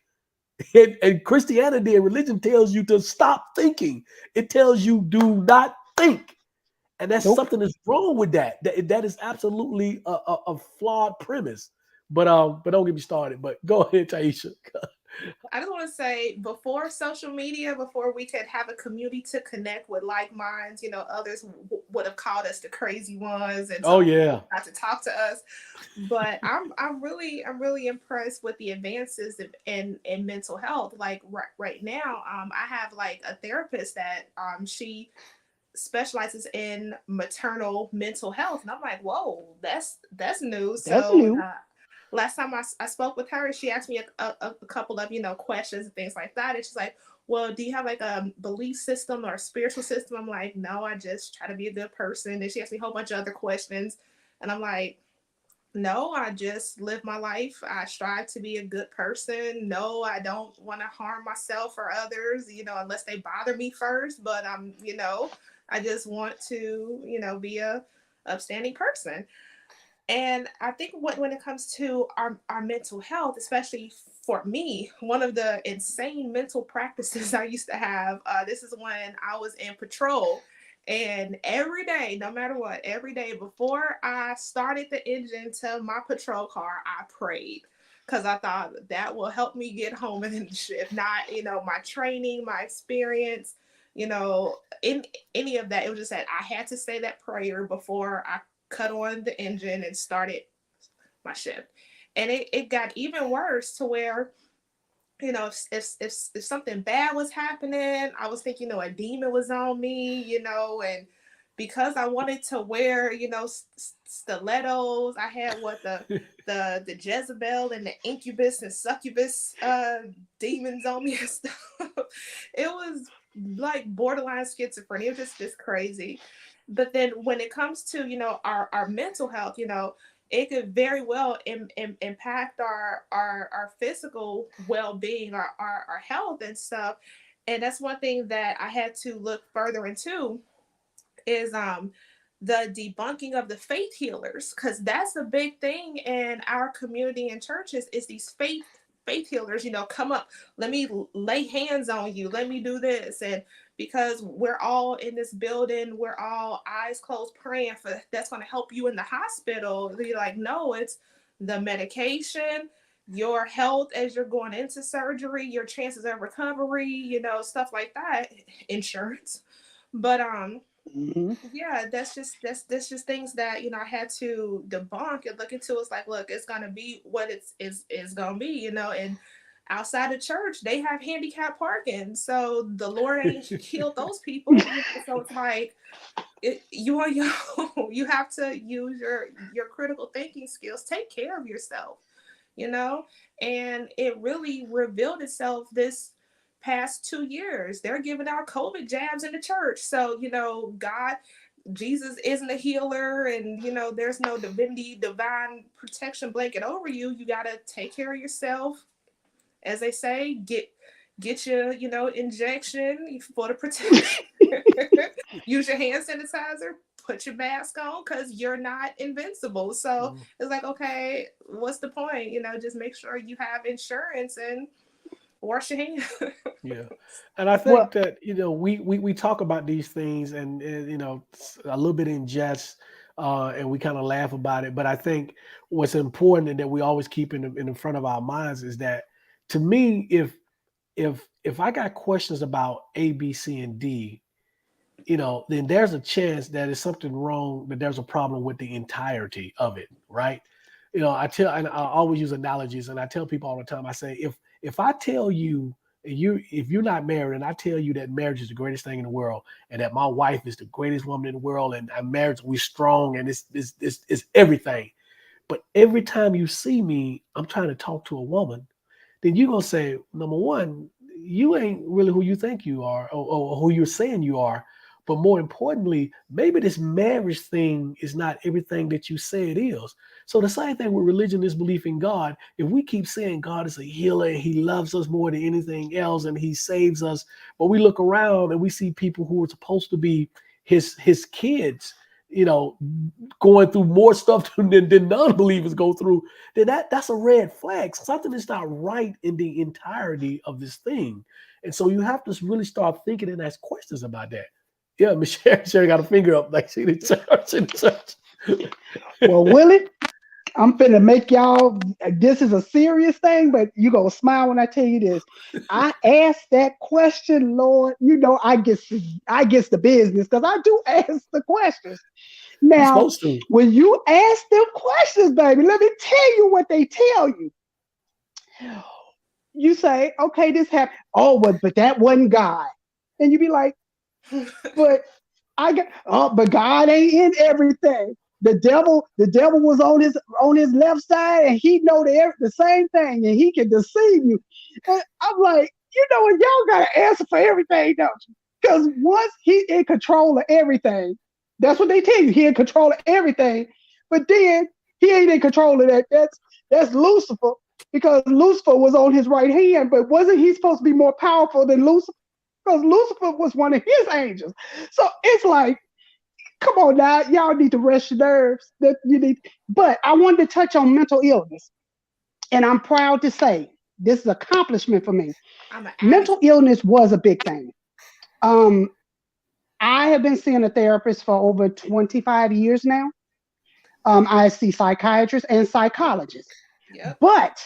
And Christianity and religion tells you to stop thinking. It tells you do not think. And that's something that's wrong with that. That is absolutely a flawed premise. But don't get me started. But go ahead, Taisha. I just want to say, before social media, before we could have a community to connect with like minds, others would have called us the crazy ones and not to talk to us. But I'm really impressed with the advances in mental health. Like right now, I have like a therapist that she specializes in maternal mental health, and I'm like, whoa, that's new. Last time I spoke with her, she asked me a couple of questions and things like that, and she's like, well, do you have like a belief system or a spiritual system? I'm like, no, I just try to be a good person. And she asked me a whole bunch of other questions, and I'm like, no, I just live my life. I strive to be a good person. No, I don't want to harm myself or others, unless they bother me first. But I just want to, be a upstanding person. And I think when it comes to our mental health, especially for me, one of the insane mental practices I used to have, this is when I was in patrol. And every day, no matter what, every day before I started the engine to my patrol car, I prayed. Because I thought that will help me get home. And if not, my training, my experience, in any of that, it was just that I had to say that prayer before I cut on the engine and started my shift. And it got even worse to where, if something bad was happening, I was thinking, a demon was on me, and because I wanted to wear, stilettos, I had the Jezebel and the incubus and succubus demons on me and stuff. It was like borderline schizophrenia. It was just crazy. But then when it comes to, our mental health, it could very well impact our physical well-being, our health and stuff. And that's one thing that I had to look further into is the debunking of the faith healers, because that's a big thing in our community and churches is these faith healers, come up, let me lay hands on you, let me do this. And because we're all in this building, we're all eyes closed praying for that's going to help you in the hospital. They're like, no, it's the medication, your health as you're going into surgery, your chances of recovery, stuff like that, insurance. But yeah, that's just things that I had to debunk and look into. It's like, look, it's gonna be what it's gonna be, and outside of church they have handicapped parking, so the Lord ain't healed those people. So it's like you on your you have to use your critical thinking skills, take care of yourself, and it really revealed itself this past 2 years. They're giving out COVID jabs in the church. So, Jesus isn't a healer, and, there's no divine protection blanket over you. You got to take care of yourself. As they say, get your, injection for the protection. Use your hand sanitizer, put your mask on, because you're not invincible. So it's like, okay, what's the point? Just make sure you have insurance and wash your hands. Yeah. And I think that, we talk about these things and a little bit in jest, and we kind of laugh about it. But I think what's important and that we always keep in the front of our minds is that, to me, if I got questions about A, B, C, and D, then there's a chance that there's something wrong, that there's a problem with the entirety of it, right? And I always use analogies, and I tell people all the time, I say, if I tell you, if you're not married, and I tell you that marriage is the greatest thing in the world, and that my wife is the greatest woman in the world, and I'm married, we're strong, and it's everything. But every time you see me, I'm trying to talk to a woman, then you're going to say, number one, you ain't really who you think you are, or who you're saying you are. But more importantly, maybe this marriage thing is not everything that you say it is. So the same thing with religion is belief in God. If we keep saying God is a healer and he loves us more than anything else and he saves us, but we look around and we see people who are supposed to be his kids, going through more stuff than non-believers go through, then that's a red flag. Something is not right in the entirety of this thing. And so you have to really start thinking and ask questions about that. Yeah, Michelle got a finger up like she did church. Well, Willie, I'm finna make y'all, this is a serious thing, but you gonna smile when I tell you this. I asked that question, Lord, I guess the business, because I do ask the questions. Now, when you ask them questions, baby, let me tell you what they tell you. You say, okay, this happened. Oh, but that wasn't God. And you be like, but but God ain't in everything. The devil was on his left side, and he know the same thing, and he can deceive you. And I'm like, y'all gotta answer for everything, don't you? Because once he in control of everything, that's what they tell you. He in control of everything, but then he ain't in control of that. That's Lucifer, because Lucifer was on his right hand, but wasn't he supposed to be more powerful than Lucifer? Because Lucifer was one of his angels. So it's like, come on now, y'all need to rest your nerves. But I wanted to touch on mental illness. And I'm proud to say this is an accomplishment for me. Mental illness was a big thing. I have been seeing a therapist for over 25 years now. I see psychiatrists and psychologists. Yep. But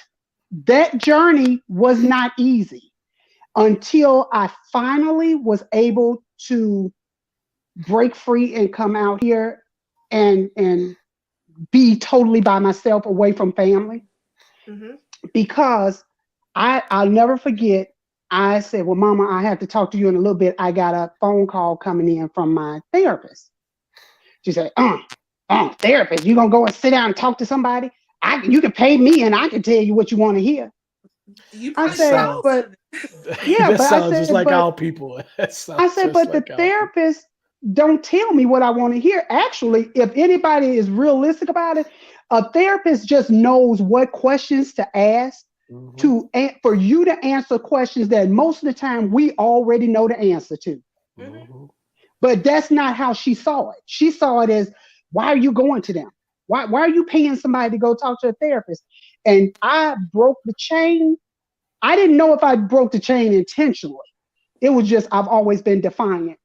that journey was not easy until I finally was able to break free and come out here and be totally by myself, away from family. Mm-hmm. Because I'll never forget, I said, well, Mama, I have to talk to you in a little bit. I got a phone call coming in from my therapist. She said, therapist, you gonna go and sit down and talk to somebody? You can pay me and I can tell you what you want to hear. I said, but yeah, that but sounds I said, just like but, our people. I said, but the therapist don't tell me what I want to hear. Actually, if anybody is realistic about it, a therapist just knows what questions to ask for you to answer questions that most of the time we already know the answer to. But that's not how she saw it. She saw it as, why are you going to them? Why are you paying somebody to go talk to a therapist? And I broke the chain. I didn't know if I broke the chain intentionally. It was just, I've always been defiant.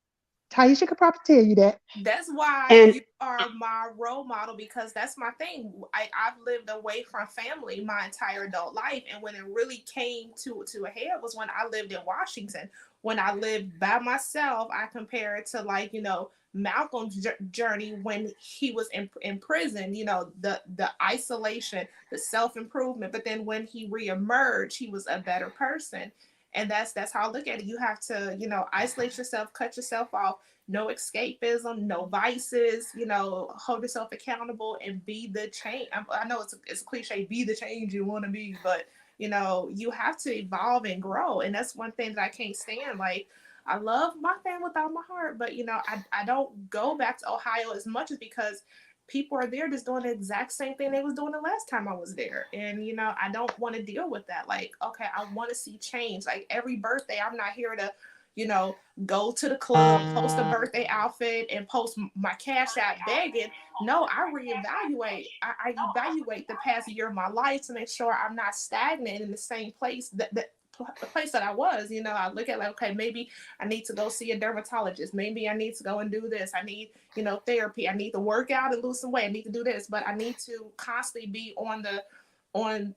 Taisha could probably tell you that. That's why you are my role model, because that's my thing. I've lived away from family my entire adult life. And when it really came to a head was when I lived in Washington. When I lived by myself, I compare it to, like, you know, Malcolm's journey when he was in prison, you know, the isolation, the self-improvement. But then when he reemerged, he was a better person. And that's how I look at it. You have to, you know, isolate yourself, cut yourself off, no escapism, no vices, you know, hold yourself accountable and be the change. I know it's a cliche, be the change you want to be, but, you know, you have to evolve and grow. And that's one thing that I can't stand. Like, I love my family with all my heart, but, you know, I don't go back to Ohio as much as because people are there just doing the exact same thing they was doing the last time I was there. And, you know, I don't want to deal with that. Like, okay, I want to see change. Like, every birthday, I'm not here to, you know, go to the club, post a birthday outfit and post my cash out begging. No, I reevaluate. I evaluate the past year of my life to make sure I'm not stagnant in the same place the place that I was. You know, I look at, like, okay, maybe I need to go see a dermatologist. Maybe I need to go and do this. I need, you know, therapy. I need to work out and lose some weight. I need to do this, but I need to constantly be on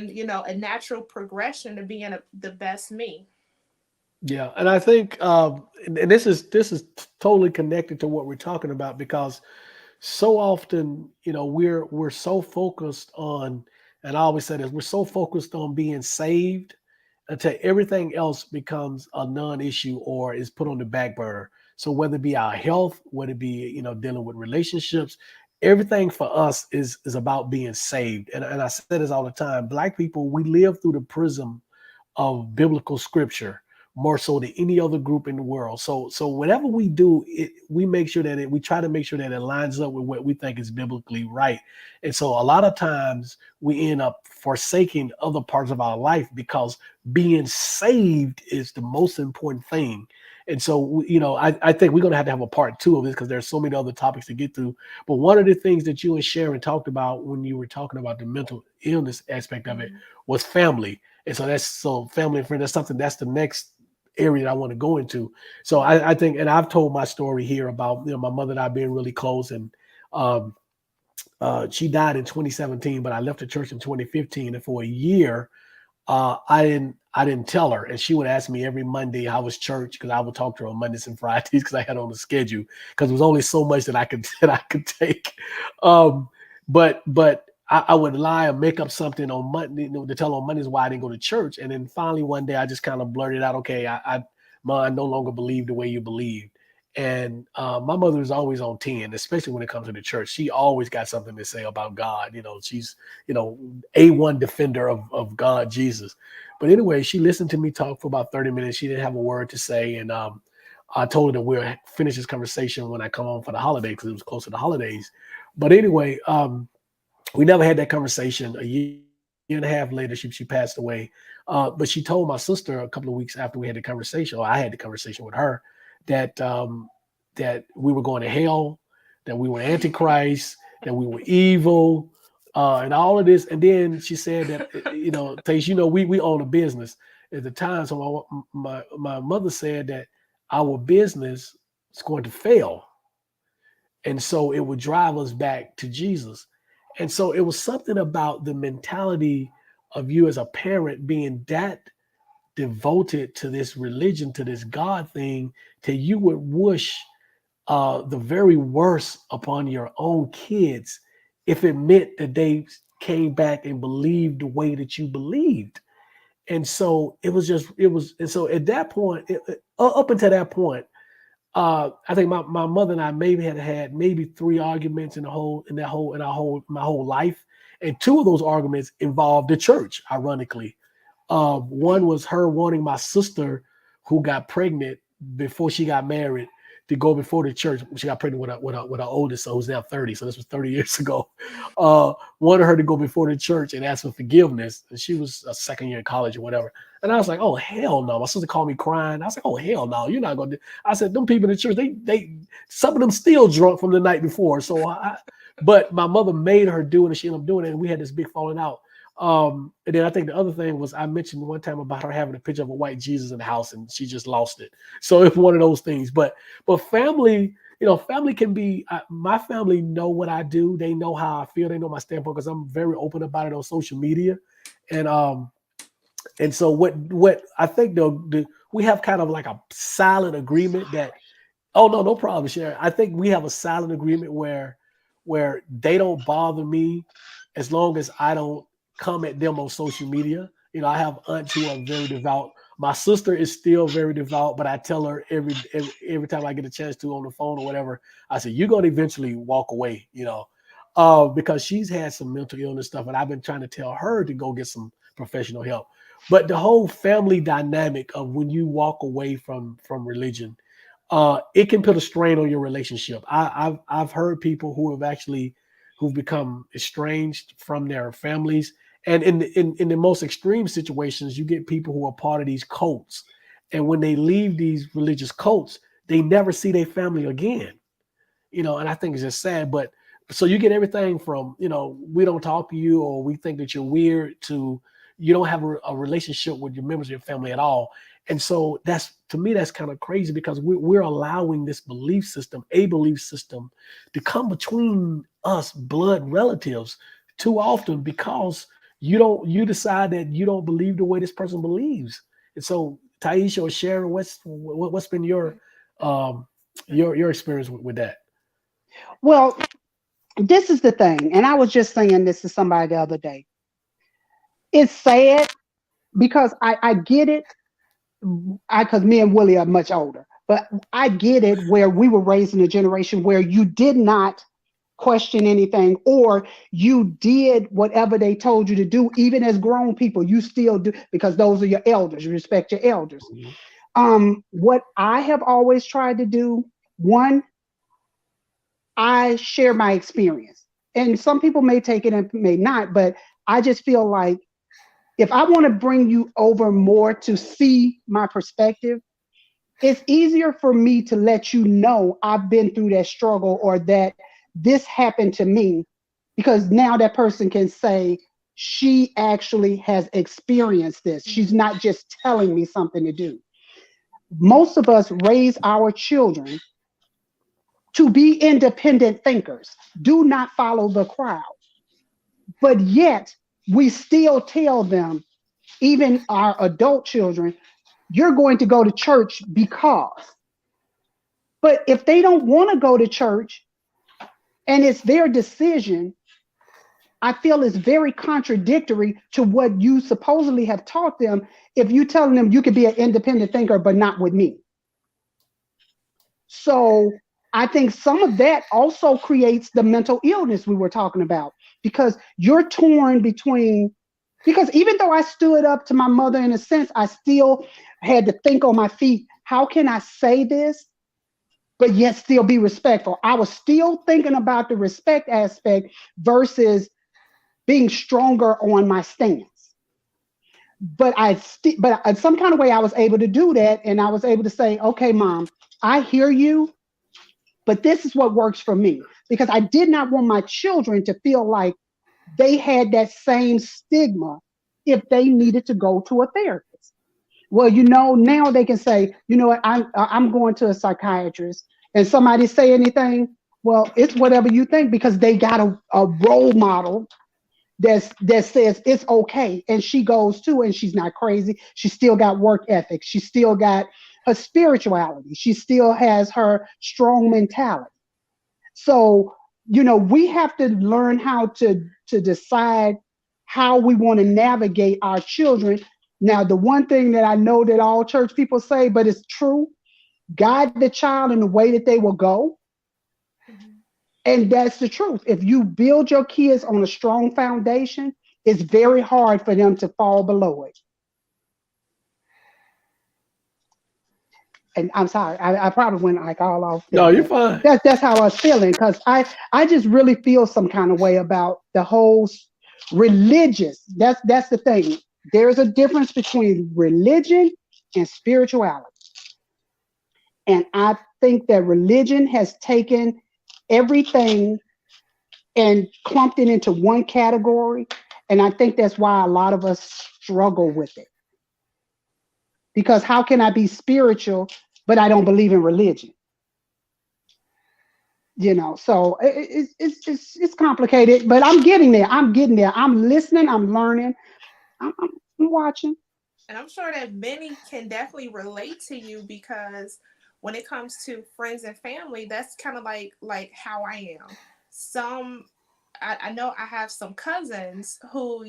you know, a natural progression to being the best me. Yeah, and I think, and this is totally connected to what we're talking about, because so often, you know, we're so focused on, and I always say this, we're so focused on being saved until everything else becomes a non-issue or is put on the back burner. So whether it be our health, whether it be, you know, dealing with relationships, everything for us is about being saved. And I say this all the time, Black people, we live through the prism of biblical scripture more so than any other group in the world. So whatever we do, we make sure that we try to make sure that it lines up with what we think is biblically right. And so a lot of times we end up forsaking other parts of our life because being saved is the most important thing. And so, you know, I think we're going to have a part 2 of this because there's so many other topics to get through. But one of the things that you and Sharon talked about when you were talking about the mental illness aspect of it was family. And so family and friends, that's the next area that I want to go into. So I think, and I've told my story here about, you know, my mother and I being really close, and she died in 2017, but I left the church in 2015, and for a year, I didn't tell her, and she would ask me every Monday how was church, because I would talk to her on Mondays and Fridays because I had on the schedule, because there was only so much that I could take. But I would lie and make up something on Monday, you know, to tell on Mondays why I didn't go to church. And then finally one day I just kind of blurted out, okay, I no longer believe the way you believed. And my mother is always on 10, especially when it comes to the church. She always got something to say about God. You know, she's, you know, A1 defender of God, Jesus. But anyway, she listened to me talk for about 30 minutes. She didn't have a word to say. And I told her that we'll finish this conversation when I come home for the holiday, because it was close to the holidays. But anyway, we never had that conversation. A year and a half later, she passed away. But she told my sister a couple of weeks after we had the conversation, or I had the conversation with her, that that we were going to hell, that we were Antichrist, that we were evil, and all of this. And then she said that, you know, Tace, you know, we own a business at the time. So my mother said that our business is going to fail. And so it would drive us back to Jesus. And so it was something about the mentality of you as a parent being that devoted to this religion, to this God thing, till you would wish the very worst upon your own kids if it meant that they came back and believed the way that you believed. And so and so at that point, up until that point, I think my mother and I maybe had maybe 3 arguments in my whole life. And 2 of those arguments involved the church, ironically. One was her wanting my sister, who got pregnant before she got married, to go before the church. She got pregnant with her oldest son, who's now 30. So this was 30 years ago. Wanted her to go before the church and ask for forgiveness. And she was a second year in college or whatever. And I was like, oh, hell no. My sister called me crying. I was like, oh, hell no. You're not going to do. I said, them people in the church, they some of them still drunk from the night before. So but my mother made her do it, and she ended up doing it. And we had this big falling out. And then I think the other thing was I mentioned one time about her having a picture of a white Jesus in the house, and she just lost it. So it's one of those things. But family, family can be. My family know what I do. They know how I feel. They know my standpoint because I'm very open about it on social media. And so what I think we have kind of like a silent agreement that. Oh no problem, Sharon. I think we have a silent agreement where they don't bother me as long as I don't come at them on social media. I have aunts who are very devout. My sister is still very devout, but I tell her every time I get a chance to on the phone or whatever, I say, you're going to eventually walk away, because she's had some mental illness stuff, and I've been trying to tell her to go get some professional help. But the whole family dynamic of when you walk away from religion, it can put a strain on your relationship. I've heard people who've become estranged from their families. And in the most extreme situations, you get people who are part of these cults. And when they leave these religious cults, they never see their family again. And I think it's just sad. But so you get everything from, we don't talk to you, or we think that you're weird, to you don't have a relationship with your members of your family at all. And so to me, that's kind of crazy, because we're allowing this belief system to come between us blood relatives too often, because you decide that you don't believe the way this person believes. And so Taisha or Sharon, what's been your experience with that? Well, this is the thing. And I was just saying this to somebody the other day. It's sad because I get it. Because me and Willie are much older, but I get it, where we were raised in a generation where you did not question anything, or you did whatever they told you to do. Even as grown people, you still do, because those are your elders. You respect your elders. Mm-hmm. What I have always tried to do, one, I share my experience, and some people may take it and may not, but I just feel like if I want to bring you over more to see my perspective, it's easier for me to let you know I've been through that struggle, or that this happened to me, because now that person can say she actually has experienced this. She's not just telling me something to do. Most of us raise our children to be independent thinkers. Do not follow the crowd. But yet, we still tell them, even our adult children, you're going to go to church because. But if they don't want to go to church and it's their decision, I feel it's very contradictory to what you supposedly have taught them if you're telling them you could be an independent thinker, but not with me. So I think some of that also creates the mental illness we were talking about, because you're torn between, because even though I stood up to my mother in a sense, I still had to think on my feet, how can I say this, but yet still be respectful? I was still thinking about the respect aspect versus being stronger on my stance. But but some kind of way I was able to do that. And I was able to say, okay, Mom, I hear you, but this is what works for me. Because I did not want my children to feel like they had that same stigma if they needed to go to a therapist. Well, now they can say, you know what, I'm going to a psychiatrist, and somebody say anything, well, it's whatever you think, because they got a role model that says it's okay. And she goes too, and she's not crazy. She still got work ethic. She still got her spirituality. She still has her strong mentality. So, we have to learn how to decide how we want to navigate our children. Now, the one thing that I know that all church people say, but it's true, guide the child in the way that they will go. And that's the truth. If you build your kids on a strong foundation, it's very hard for them to fall below it. And I'm sorry, I probably went like all off there, No, you're but fine. that's how I was feeling because I just really feel some kind of way about the whole religious. That's the thing. There's a difference between religion and spirituality, and I think that religion has taken everything and clumped it into one category, and I think that's why a lot of us struggle with it. Because how can I be spiritual but I don't believe in religion? So it's complicated, but I'm getting there. I'm listening, I'm learning, I'm watching. And I'm sure that many can definitely relate to you because when it comes to friends and family, that's kind of like how I am. Some I know I have some cousins who,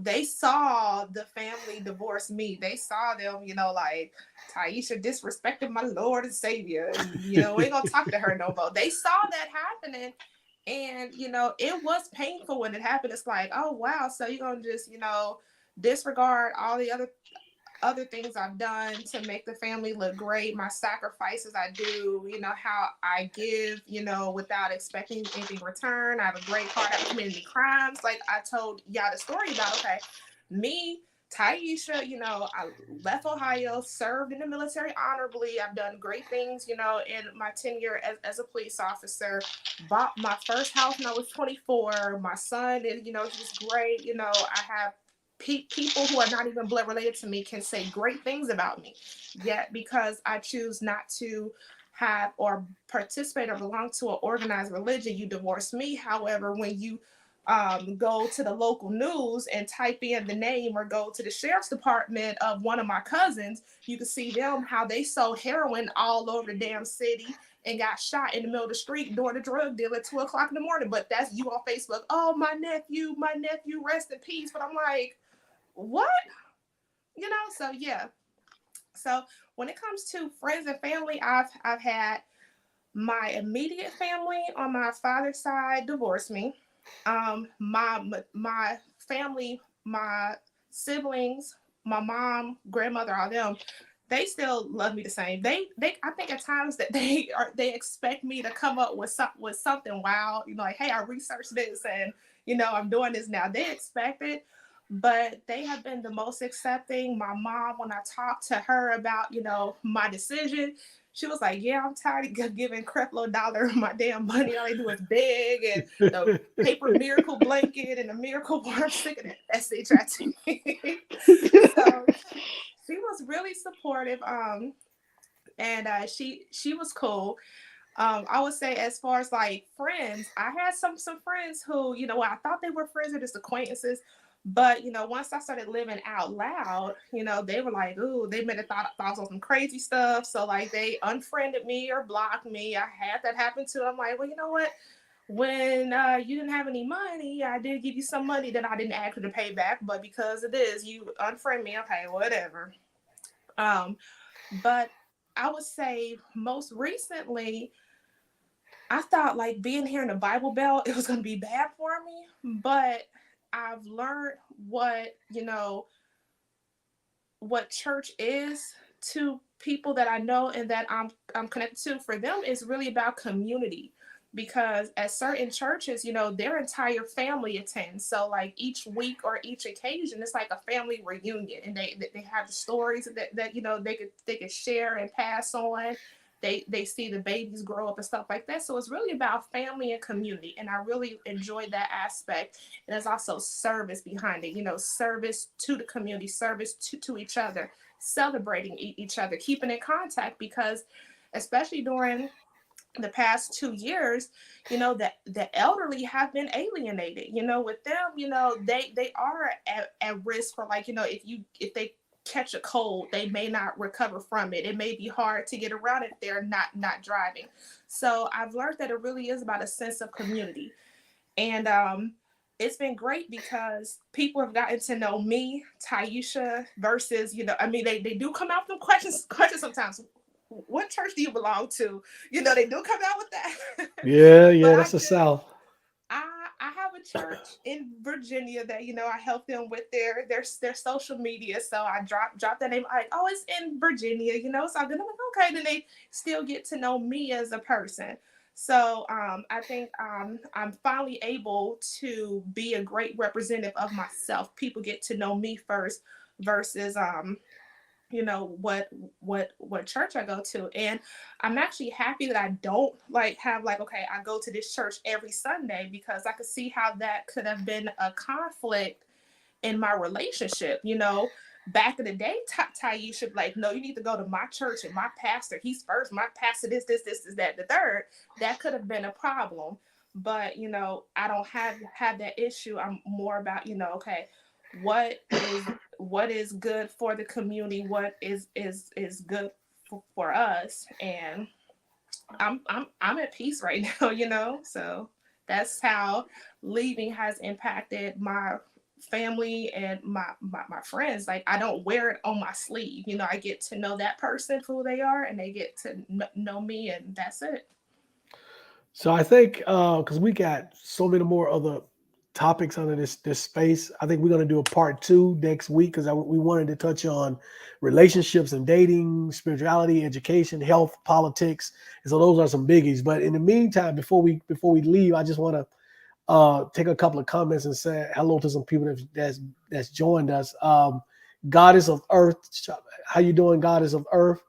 they saw the family divorce me. They saw them, like Taisha disrespected my Lord and Savior, and we ain't gonna talk to her no more. They saw that happening, and it was painful when it happened. It's like, oh wow, so you're gonna just, disregard all the other things I've done to make the family look great, my sacrifices I do, how I give, without expecting anything in return. I have a great heart. I've committed any crimes. Like I told y'all the story about, okay, me, Taisha, I left Ohio, served in the military honorably. I've done great things, in my tenure as a police officer. Bought my first house when I was 24. My son is, he's great. I have people who are not even blood related to me can say great things about me. Yet because I choose not to have or participate or belong to an organized religion, you divorce me. However, when you go to the local news and type in the name or go to the sheriff's department of one of my cousins, you can see them how they sold heroin all over the damn city and got shot in the middle of the street during a drug deal at 2 o'clock in the morning. But that's you on Facebook. Oh, my nephew, rest in peace. But I'm like, what? So yeah. So when it comes to friends and family, I've had my immediate family on my father's side divorce me. My family, my siblings, my mom, grandmother, all them, they still love me the same. They I think at times that they expect me to come up with something wild, like, hey, I researched this and I'm doing this now. They expect it, but they have been the most accepting. My mom, when I talked to her about my decision, she was like, yeah, I'm tired of giving Creflo Dollar my damn money. All they do is beg and the paper miracle blanket and the miracle worm sticking at SHIT. So she was really supportive. And she was cool. I would say as far as like friends, I had some friends who, I thought they were friends or just acquaintances. But, once I started living out loud, they were like, ooh, they made a thoughts on some crazy stuff. So like they unfriended me or blocked me. I had that happen too. I'm like, well, you know what? When you didn't have any money, I did give you some money that I didn't ask you to pay back. But because of this, you unfriend me. Okay, whatever. But I would say most recently, I thought like being here in the Bible Belt, it was going to be bad for me. But I've learned what church is to people that I know and that I'm connected to. For them, it's really about community, because at certain churches, their entire family attends. So like each week or each occasion, it's like a family reunion, and they have the stories that they could share and pass on. They see the babies grow up and stuff like that. So it's really about family and community. And I really enjoyed that aspect. And there's also service behind it, service to the community, service to each other, celebrating each other, keeping in contact, because especially during the past 2 years, the elderly have been alienated, with them, they are at risk for like, if they catch a cold, they may not recover from it. It may be hard to get around if they're not driving. So I've learned that it really is about a sense of community. And it's been great because people have gotten to know me, Taisha, versus, they do come out with questions sometimes. What church do you belong to? They do come out with that. Yeah, But that's the South. I have have a church in Virginia that, you know, I help them with their social media. So I drop that name. Like, oh, it's in Virginia, you know. So I'm like, okay, then they still get to know me as a person. So I think I'm finally able to be a great representative of myself. People get to know me first versus you know, what church I go to. And I'm actually happy that I don't like have like, okay, I go to this church every Sunday, because I could see how that could have been a conflict in my relationship. You know, back in the day, Taisha, like, no, you need to go to my church and my pastor, he's first, my pastor, this, that, the third. That could have been a problem. But, you know, I don't have that issue. I'm more about, you know, okay, what is good for the community, what is good for us, and I'm at peace right now, you know. So that's how leaving has impacted my family and my friends. Like, I don't wear it on my sleeve, you know. I get to know that person for who they are, and they get to know me, and that's it. So I think because we got so many more other topics under this space, I think we're going to do a part 2 next week, because we wanted to touch on relationships and dating, spirituality, education, health, politics. And so those are some biggies. But in the meantime, before we leave, I just want to take a couple of comments and say hello to some people that's joined us. Goddess of Earth, how you doing, Goddess of Earth?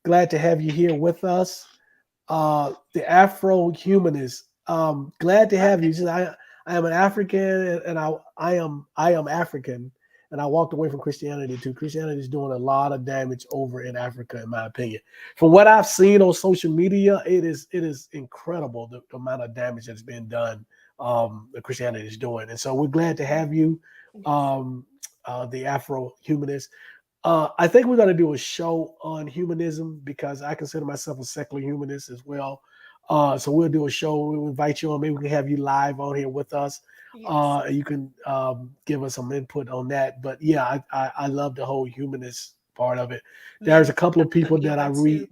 Glad to have you here with us. The Afro Humanist, glad to have you. I am an African, and I am African, and I walked away from Christianity too. Christianity is doing a lot of damage over in Africa, in my opinion. From what I've seen on social media, it is incredible the amount of damage that's been done. That Christianity is doing, and so we're glad to have you, the Afro Humanist. I think we're going to do a show on humanism, because I consider myself a secular humanist as well. So we'll do a show. We'll invite you on. Maybe we can have you live on here with us. Yes. You can give us some input on that. But yeah, I love the whole humanist part of it. There's a couple of people that I read.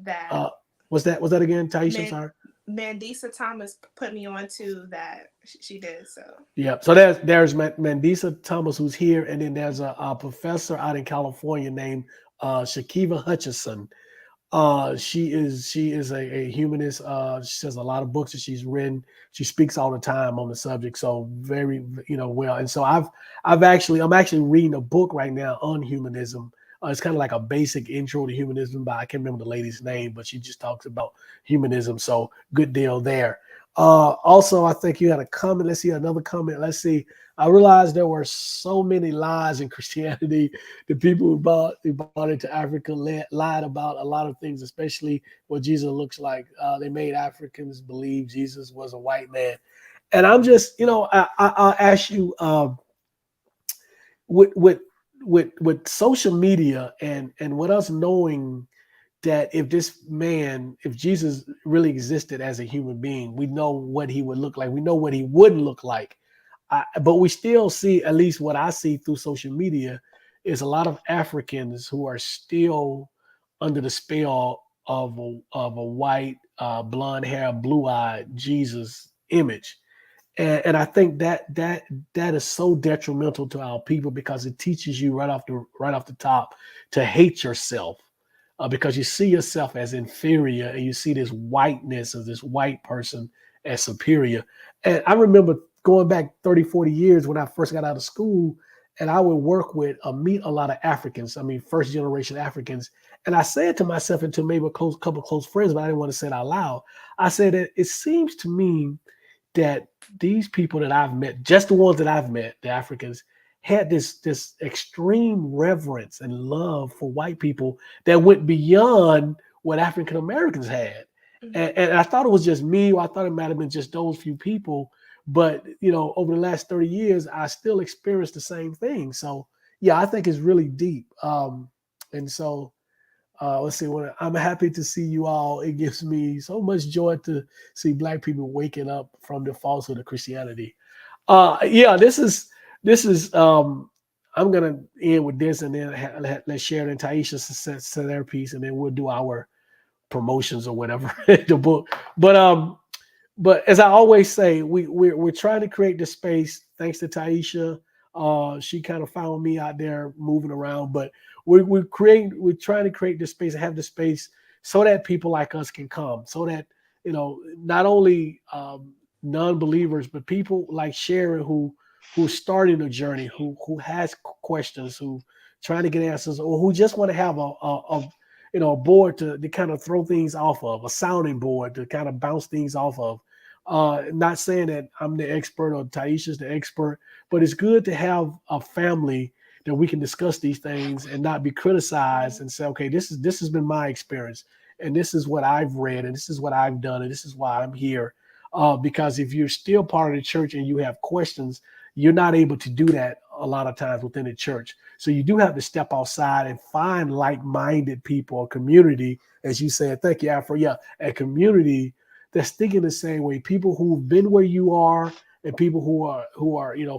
Was that again, Taisha? I'm sorry. Mandisa Thomas put me on to that. She did. So yeah. So there's Mandisa Thomas, who's here, and then there's a professor out in California named Shakiva Hutchison. She is a humanist. She has a lot of books that she's written. She speaks all the time on the subject. So very, well. And so I'm actually reading a book right now on humanism. It's kind of like a basic intro to humanism, but I can't remember the lady's name, but she just talks about humanism. So good deal there. Also, I think you had a comment. Let's see another comment. Let's see. I realized there were so many lies in Christianity. The people who brought into Africa lied about a lot of things, especially what Jesus looks like. They made Africans believe Jesus was a white man. And I'm just, I'll ask you, with social media and with us knowing that if Jesus really existed as a human being, we know what he would look like. We know what he wouldn't look like. But we still see, at least what I see through social media, is a lot of Africans who are still under the spell of a white, blonde hair, blue-eyed Jesus image. And I think that is so detrimental to our people, because it teaches you right off the top to hate yourself, because you see yourself as inferior, and you see this whiteness of this white person as superior. And I remember going back 30, 40 years when I first got out of school, and I would meet a lot of Africans. I mean, first generation Africans. And I said to myself, and to maybe a couple of close friends, but I didn't want to say it out loud. I said that it seems to me that these people that I've met, just the ones that I've met, the Africans, had this extreme reverence and love for white people that went beyond what African Americans had. Mm-hmm. And I thought it was just me, or I thought it might have been just those few people. But, over the last 30 years, I still experienced the same thing. So, yeah, I think it's really deep. And so, let's see. I'm happy to see you all. It gives me so much joy to see Black people waking up from the falsehood of Christianity. This is. I'm gonna end with this, and then let's share it. And Taisha say their piece, and then we'll do our promotions or whatever the book. But but as I always say, we're trying to create the space. Thanks to Taisha, she kind of found me out there moving around. But we're trying to create this space and have the space so that people like us can come, so that not only non-believers, but people like Sharon who's starting a journey, who has questions, who trying to get answers, or who just want to have a board to kind of throw things off of, a sounding board to kind of bounce things off of. Not saying that I'm the expert or Taisha's the expert, but it's good to have a family that we can discuss these things and not be criticized and say, okay, this has been my experience, and this is what I've read, and this is what I've done, and this is why I'm here. Because if you're still part of the church and you have questions, you're not able to do that a lot of times within the church. So you do have to step outside and find like-minded people, a community, as you said. Thank you, Afro. Yeah, a community that's thinking the same way. People who've been where you are, and people who are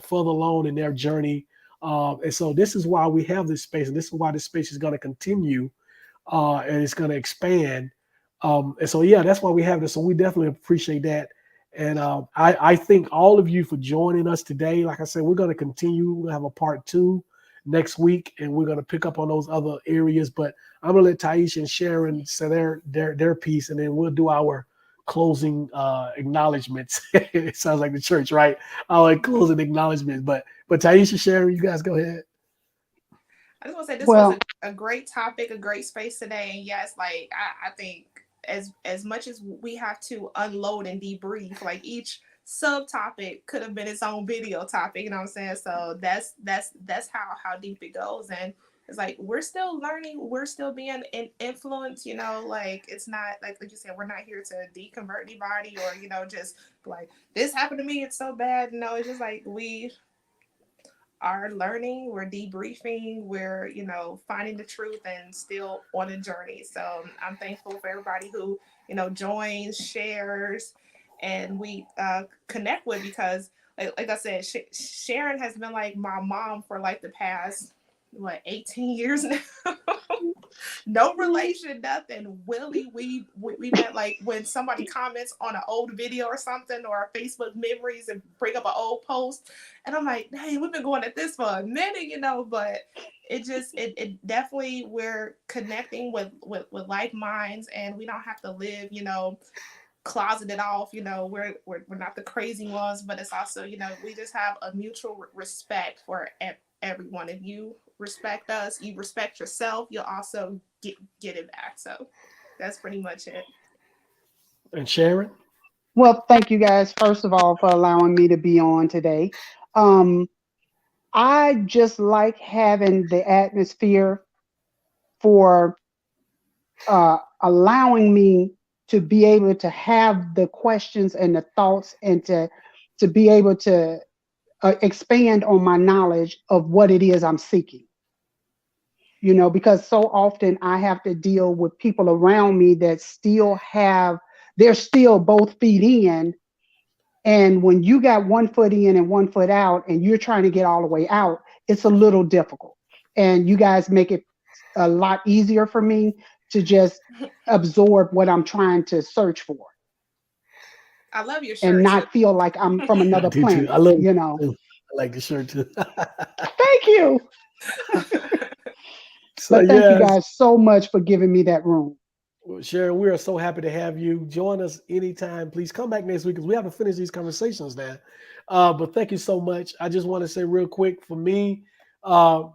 further along in their journey. And so this is why we have this space, and this is why this space is going to continue, and it's going to expand. And so yeah, that's why we have this. So we definitely appreciate that. And I thank all of you for joining us today. Like I said, we're going to continue. We'll have a part 2 next week, and we're going to pick up on those other areas. But I'm going to let Taisha and Sharon say their piece, and then we'll do our closing acknowledgments. It sounds like the church, right? Our closing acknowledgments. But Taisha, Sharon, you guys go ahead. I just want to say this was a great topic, a great space today. And yes, like I think as much as we have to unload and debrief, like each subtopic could have been its own video topic, you know what I'm saying? So that's how deep it goes. And it's like we're still learning, we're still being influenced, like it's not like you said, we're not here to deconvert anybody or just like this happened to me, it's so bad. No, it's just like we are learning, we're debriefing, we're finding the truth and still on a journey. So I'm thankful for everybody who joins, shares, and we connect with, because like I said, Sharon has been like my mom for like the past 18 years now. No relation, nothing. Willie, we met like when somebody comments on an old video or something, or Facebook memories, and bring up an old post, and I'm like, hey, we've been going at this for a minute, but it definitely, we're connecting with like minds, and we don't have to live closeted off, we're not the crazy ones, but it's also we just have a mutual respect for everyone. If you respect us, you respect yourself, you'll also get it back. So that's pretty much it. And Sharon? Well, thank you guys, first of all, for allowing me to be on today. I just like having the atmosphere for allowing me to be able to have the questions and the thoughts, and to be able to expand on my knowledge of what it is I'm seeking. Because so often I have to deal with people around me that they're still both feet in. And when you got one foot in and one foot out, and you're trying to get all the way out, it's a little difficult. And you guys make it a lot easier for me to just absorb what I'm trying to search for. I love your shirt. And not feel like I'm from another planet. Too. I love I like the shirt too. Thank you. But thank you guys so much for giving me that room. Well, Sharon, we are so happy to have you. Join us anytime. Please come back next week, because we haven't finished these conversations now. But thank you so much. I just want to say real quick, for me, my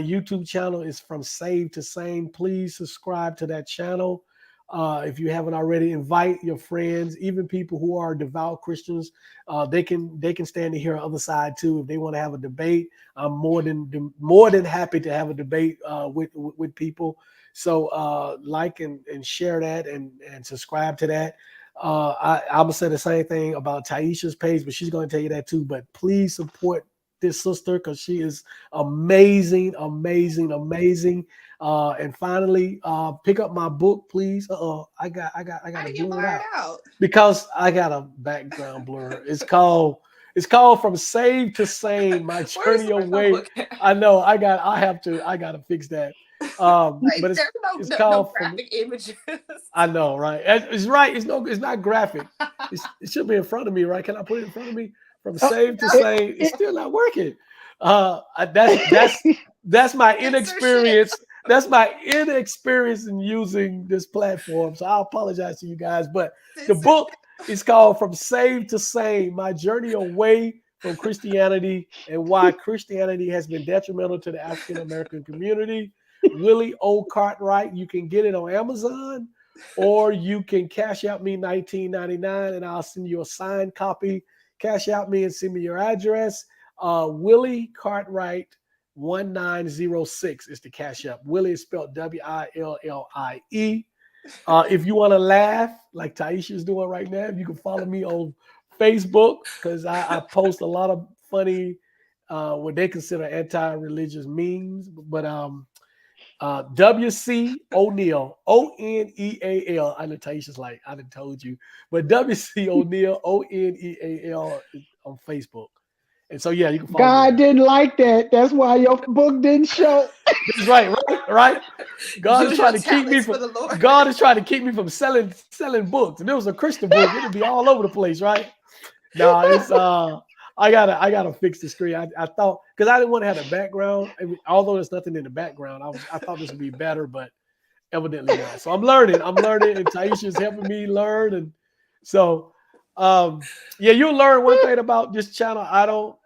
YouTube channel is From Saved to Sane. Please subscribe to that channel. If you haven't already, invite your friends, even people who are devout Christians. They can stand to hear the other side too. If they want to have a debate, I'm more than happy to have a debate with people. So like and share that and subscribe to that. I'm gonna say the same thing about Taisha's page, but she's gonna tell you that too. But please support this sister, because she is amazing. And finally, pick up my book, please. I got to blur it out because I got a background blur. It's called From Saved to Sane: My Journey Away. I know I got to fix that. Like, But there's it's no called from. graphic images. I know, right? It's right. It's not graphic. It should be in front of me, right? Can I put it in front of me? From Oh, save to No, save, it's still not working. That's my censorship. inexperience. That's my inexperience in using this platform. So I apologize to you guys. But the book is called From Save to Sane: My Journey Away from Christianity and Why Christianity Has Been Detrimental to the African American Community. Willie O. Cartwright. You can get it on Amazon, or you can cash out me $19.99 and I'll send you a signed copy. Cash out me and send me your address. Willie Cartwright 1906 is the cash up. Willie is spelled Willie. If you want to laugh like Taisha is doing right now, you can follow me on Facebook because I post a lot of funny, what they consider anti-religious memes. But WC O'Neal, Oneal. I know Taisha's like, I done told you, but WC O'Neal, Oneal on Facebook. And so, yeah, you can follow God me. didn't like that. That's why your book didn't show. That's right. God Use is trying your to keep me talents from for the Lord. God is trying to keep me from selling books. And it was a Christian book, it'd be all over the place, right? No, it's I gotta fix the screen. I thought because I didn't want to have the background. Although there's nothing in the background, I thought this would be better, but evidently not. So I'm learning, and Taisha's helping me learn. And so yeah, you'll learn one thing about this channel. I don't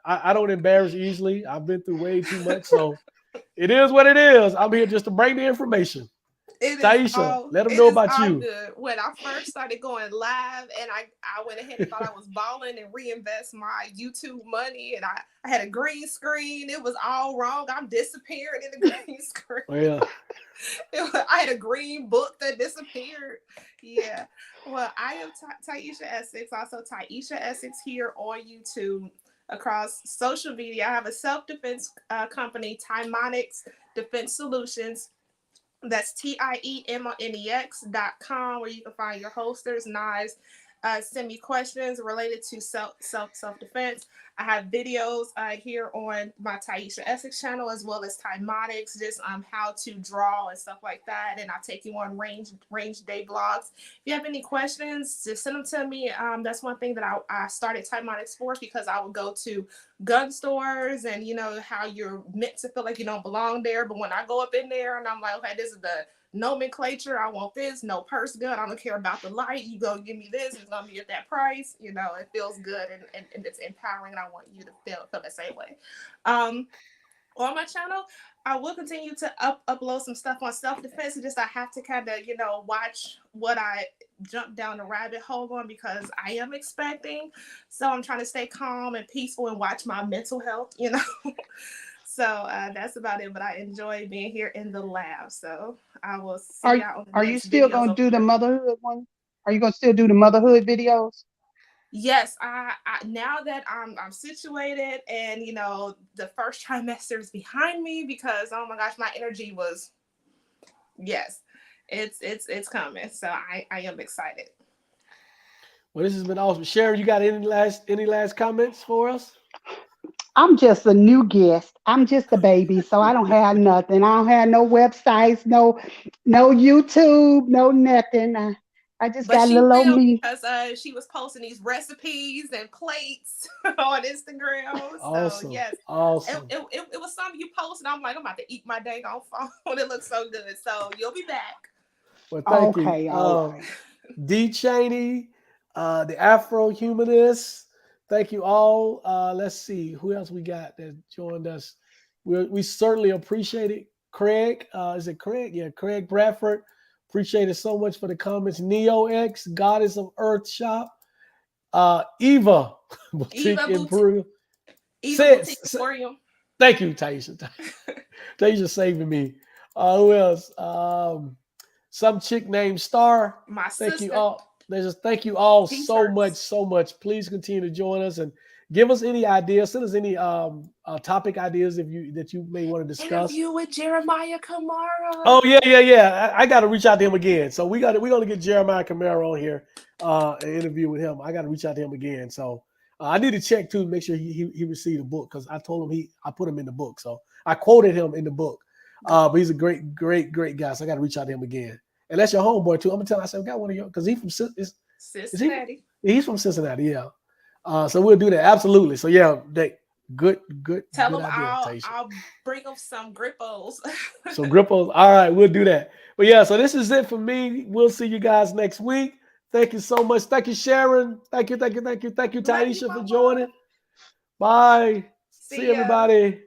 embarrass easily. I've been through way too much. So it is what it is. I'm here just to bring the information. Taisha, let them know about you. Good. When I first started going live and I went ahead and thought I was balling and reinvest my YouTube money, and I had a green screen. It was all wrong. I'm disappearing in the green screen. Oh, yeah. I had a green book that disappeared. Yeah. Well, I am Taisha Essex, also Taisha Essex here on YouTube. Across social media, I have a self-defense company, Timonics Defense Solutions. That's TIEMONEX.com, where you can find your holsters, knives. Send me questions related to self-defense. I have videos here on my Taisha Essex channel, as well as Timonics, just how to draw and stuff like that. And I'll take you on range day vlogs. If you have any questions, just send them to me. That's one thing that I started Timonics for, because I would go to gun stores, and you know how you're meant to feel like you don't belong there. But when I go up in there and I'm like, okay, this is the nomenclature, I want this, no purse gun, I don't care about the light, you go give me this, it's gonna be at that price. You know, it feels good and it's empowering, and I want you to feel the same way. On my channel, I will continue to upload some stuff on self-defense. It's just I have to kind of, watch what I jump down the rabbit hole on, because I am expecting. So I'm trying to stay calm and peaceful and watch my mental health, So that's about it. But I enjoy being here in the lab. So I will see y'all on the Are next you still videos gonna do the over. motherhood one? Are you gonna still do the motherhood videos? Yes, I now that I'm situated, and the first trimester is behind me, because oh my gosh, my energy was, yes, it's coming. So I am excited. Well, this has been awesome. Sharon, you got any last comments for us? I'm just a new guest. I'm just a baby, so I don't have nothing. I don't have no websites, no YouTube, no nothing. I just But got she little old will, me. because she was posting these recipes and plates on Instagram. So Awesome. yes, Awesome. it was something you posted. I'm like, I'm about to eat my dang on phone. It looks so good. So you'll be back. Well, thank Okay, you. all right. D. Cheney, the Afro-Humanist. Thank you all. Let's see who else we got that joined us. We certainly appreciate it. Craig, is it Craig? Yeah, Craig Bradford. Appreciate it so much for the comments. Neo X, Goddess of Earth Shop. Eva Boutique in Peru. Eva Boutique Emporium. Thank you, Taisha. Taisha saving me. Who else? Some chick named Star. My Thank sister. you all. Thank you all T-shirts. so much. Please continue to join us and give us any ideas. Send us any topic ideas that you may want to discuss. Interview with Jeremiah Kamara. Oh yeah. I got to reach out to him again. So we're gonna get Jeremiah Kamara on here, an interview with him. I got to reach out to him again. So I need to check too, make sure he received the book, because I told him I put him in the book. So I quoted him in the book. But he's a great guy. So I got to reach out to him again. And that's your homeboy too. I'm gonna tell him, I said, I got one of your, because he's from Cincinnati. he's from Cincinnati, yeah. So we'll do that. Absolutely. So yeah, good Tell good them idea, Taisha. I'll bring them some grippos. So grippos. All right, we'll do that. But yeah, so this is it for me. We'll see you guys next week. Thank you so much. Thank you, Sharon. Thank you, Love you, Taisha, for Mama. joining. Bye. See ya. everybody.